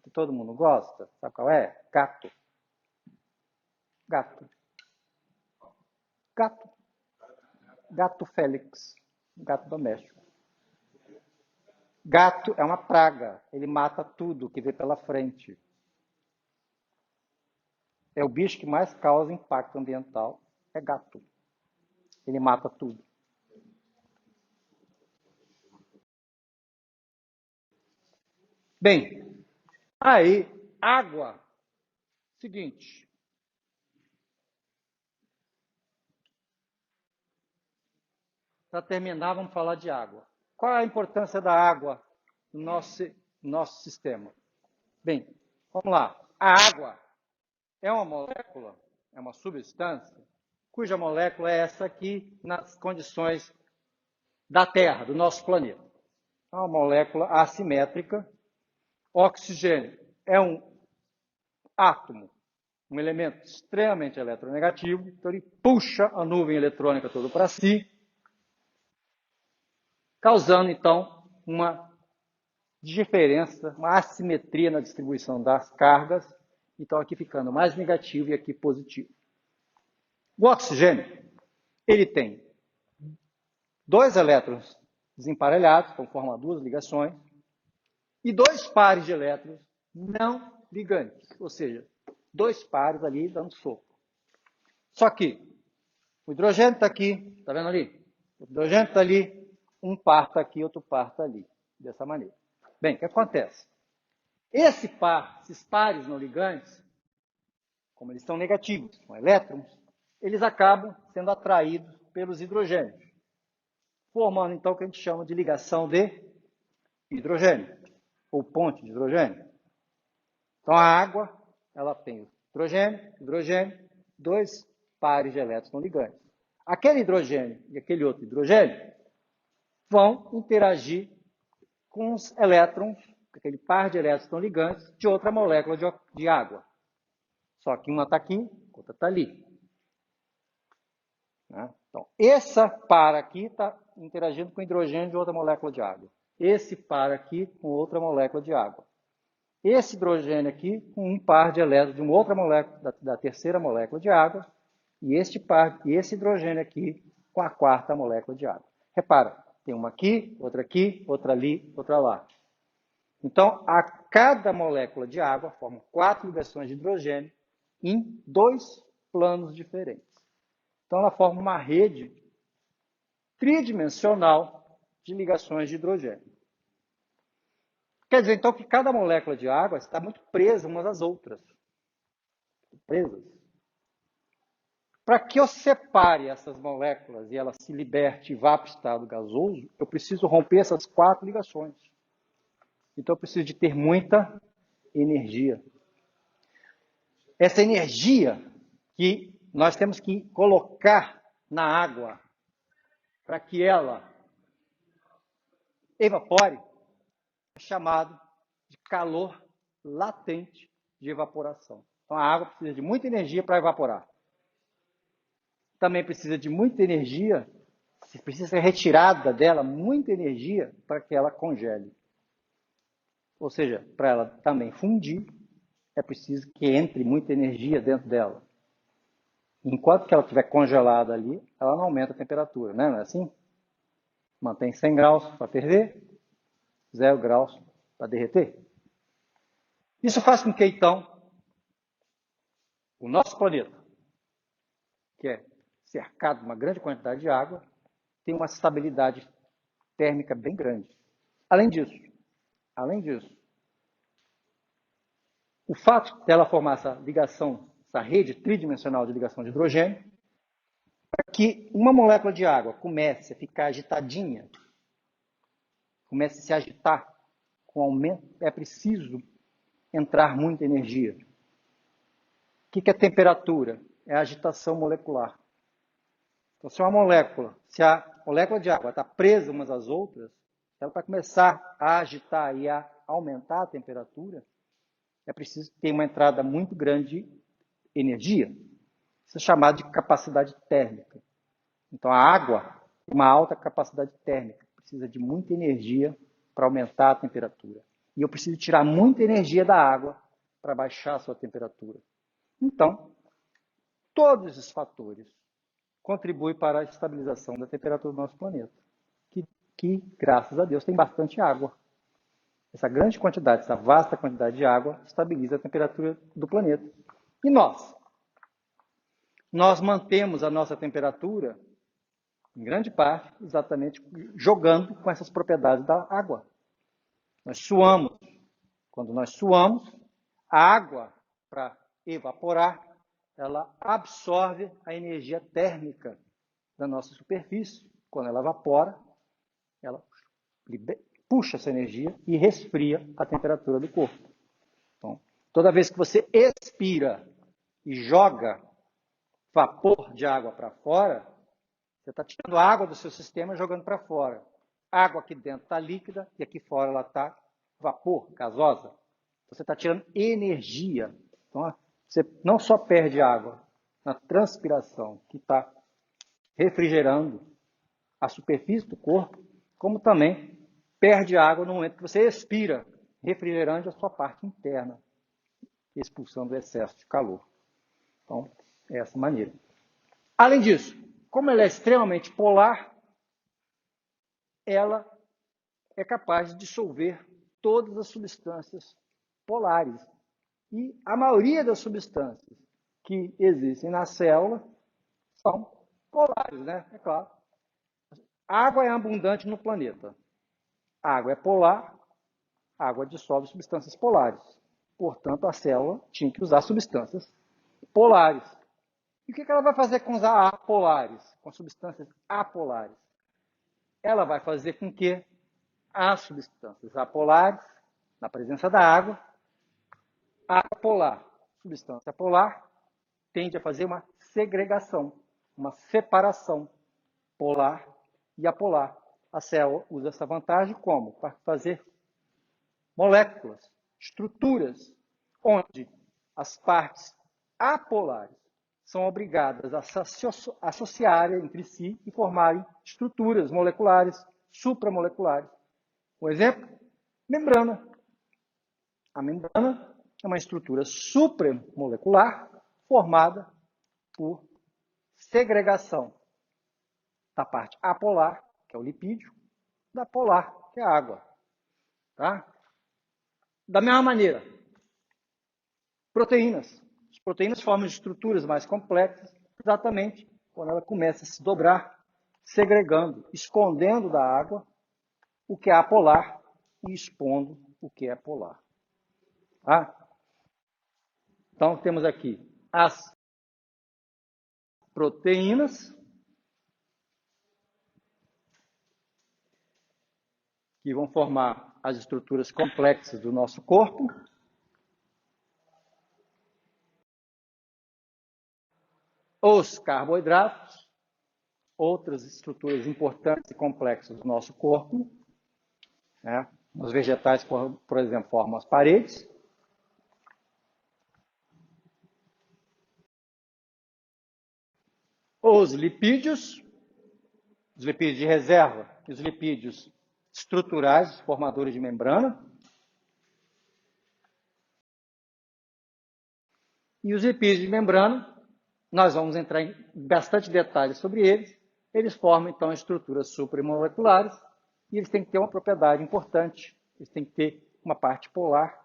A: Que todo mundo gosta? Sabe qual é? Gato. Gato. Gato. Gato Félix. Gato doméstico. Gato é uma praga. Ele mata tudo que vê pela frente. É o bicho que mais causa impacto ambiental. É gato. Ele mata tudo. Bem, aí, água. Seguinte. Para terminar, vamos falar de água. Qual é a importância da água no nosso sistema? Bem, vamos lá. A água é uma molécula, é uma substância, cuja molécula é essa aqui nas condições da Terra, do nosso planeta. É uma molécula assimétrica. Oxigênio é um átomo, um elemento extremamente eletronegativo, então ele puxa a nuvem eletrônica toda para si, causando então uma diferença, uma assimetria na distribuição das cargas, então aqui ficando mais negativo e aqui positivo. O oxigênio, ele tem 2 elétrons desemparelhados, então forma 2 ligações, e 2 pares de elétrons não ligantes, ou seja, 2 pares ali dando soco. Só que o hidrogênio está aqui, está vendo ali? O hidrogênio está ali, um par está aqui, outro par está ali, dessa maneira. Bem, o que acontece? Esses pares não ligantes, como eles são negativos, são elétrons, eles acabam sendo atraídos pelos hidrogênios, formando então o que a gente chama de ligação de hidrogênio, ou ponte de hidrogênio. Então a água, ela tem hidrogênio, 2 pares de elétrons não ligantes. Aquele hidrogênio e aquele outro hidrogênio vão interagir com os elétrons, aquele par de elétrons não ligantes, de outra molécula de água. Só que uma está aqui, outra está ali. Então, essa par aqui está interagindo com hidrogênio de outra molécula de água. Esse par aqui com outra molécula de água. Esse hidrogênio aqui com um par de elétrons de uma outra molécula, da terceira molécula de água. E esse hidrogênio aqui com a quarta molécula de água. Repara, tem uma aqui, outra ali, outra lá. Então, a cada molécula de água forma 4 ligações de hidrogênio em 2 planos diferentes. Então, ela forma uma rede tridimensional de ligações de hidrogênio. Quer dizer, então, que cada molécula de água está muito presa umas às outras. Presas. Para que eu separe essas moléculas e elas se liberte e vá para o estado gasoso, eu preciso romper essas 4 ligações. Então, eu preciso de ter muita energia. Essa energia que nós temos que colocar na água para que ela evapore é chamado de calor latente de evaporação. Então, a água precisa de muita energia para evaporar. Também precisa de muita energia, precisa ser retirada dela muita energia para que ela congele. Ou seja, para ela também fundir, é preciso que entre muita energia dentro dela. Enquanto que ela estiver congelada ali, ela não aumenta a temperatura, né? Não é assim? Mantém 100 graus para ferver, 0 graus para derreter. Isso faz com que, então, o nosso planeta, que é cercado de uma grande quantidade de água, tenha uma estabilidade térmica bem grande. Além disso, o fato dela formar essa ligação, essa rede tridimensional de ligação de hidrogênio, para que uma molécula de água comece a ficar agitadinha, comece a se agitar com aumento, é preciso entrar muita energia. O que é temperatura? É a agitação molecular. Então, se a molécula de água está presa umas às outras, ela vai começar a agitar e a aumentar a temperatura, é preciso ter uma entrada muito grande de energia. Isso é chamado de capacidade térmica. Então, a água tem uma alta capacidade térmica, precisa de muita energia para aumentar a temperatura. E eu preciso tirar muita energia da água para baixar a sua temperatura. Então, todos esses fatores contribuem para a estabilização da temperatura do nosso planeta, que graças a Deus, tem bastante água. Essa grande quantidade, essa vasta quantidade de água, estabiliza a temperatura do planeta. E nós? Nós mantemos a nossa temperatura, em grande parte, exatamente jogando com essas propriedades da água. Nós suamos. Quando nós suamos, a água, para evaporar, ela absorve a energia térmica da nossa superfície. Quando ela evapora, ela puxa essa energia e resfria a temperatura do corpo. Então, toda vez que você expira e joga vapor de água para fora, você está tirando a água do seu sistema e jogando para fora. A água aqui dentro está líquida e aqui fora ela está vapor, gasosa. Você está tirando energia. Então, você não só perde água na transpiração, que está refrigerando a superfície do corpo, como também perde água no momento que você expira, refrigerando a sua parte interna, expulsando o excesso de calor. Então, é essa maneira. Além disso, como ela é extremamente polar, ela é capaz de dissolver todas as substâncias polares. E a maioria das substâncias que existem na célula são polares, né? É claro. A água é abundante no planeta. A água é polar, a água dissolve substâncias polares. Portanto, a célula tinha que usar substâncias polares. E o que ela vai fazer com os apolares, com substâncias apolares? Ela vai fazer com que as substâncias apolares, na presença da água, a polar, substância polar, tende a fazer uma segregação, uma separação polar e apolar. A célula usa essa vantagem como? Para fazer moléculas, estruturas, onde as partes apolares são obrigadas a se associarem entre si e formarem estruturas moleculares, supramoleculares. Um exemplo? Membrana. A membrana é uma estrutura supramolecular formada por segregação da parte apolar, que é o lipídio, da polar, que é a água. Tá? Da mesma maneira, proteínas. As proteínas formam estruturas mais complexas, exatamente quando ela começa a se dobrar, segregando, escondendo da água o que é apolar e expondo o que é polar. Tá? Então, temos aqui as proteínas, que vão formar as estruturas complexas do nosso corpo. Os carboidratos, outras estruturas importantes e complexas do nosso corpo. Né? Os vegetais, por exemplo, formam as paredes. Os lipídios de reserva e os lipídios estruturais, formadores de membrana. E os lipídios de membrana, nós vamos entrar em bastante detalhes sobre eles. Eles formam, então, estruturas supramoleculares e eles têm que ter uma propriedade importante. Eles têm que ter uma parte polar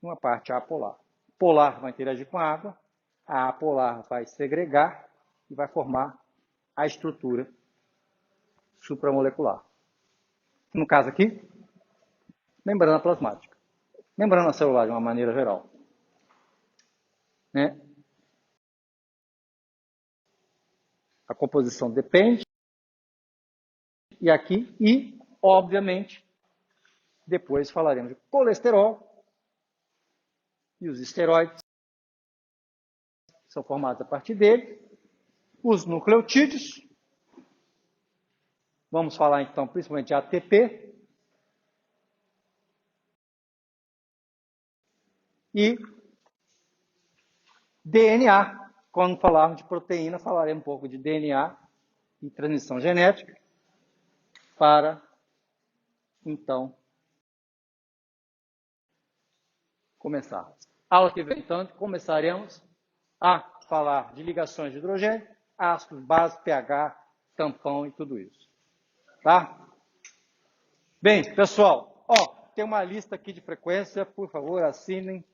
A: e uma parte apolar. Polar vai interagir com a água, a apolar vai segregar e vai formar a estrutura supramolecular. No caso aqui, membrana plasmática. Membrana celular, de uma maneira geral. Né? A composição depende. E aqui, obviamente, depois falaremos de colesterol e os esteroides, são formados a partir dele. Os nucleotídeos, vamos falar então principalmente de ATP. E DNA, quando falarmos de proteína, falaremos um pouco de DNA e transmissão genética, para, então, começar. Aula que vem, então, começaremos a falar de ligações de hidrogênio, ácidos, bases, pH, tampão e tudo isso. Tá? Bem, pessoal, tem uma lista aqui de frequência, por favor, assinem.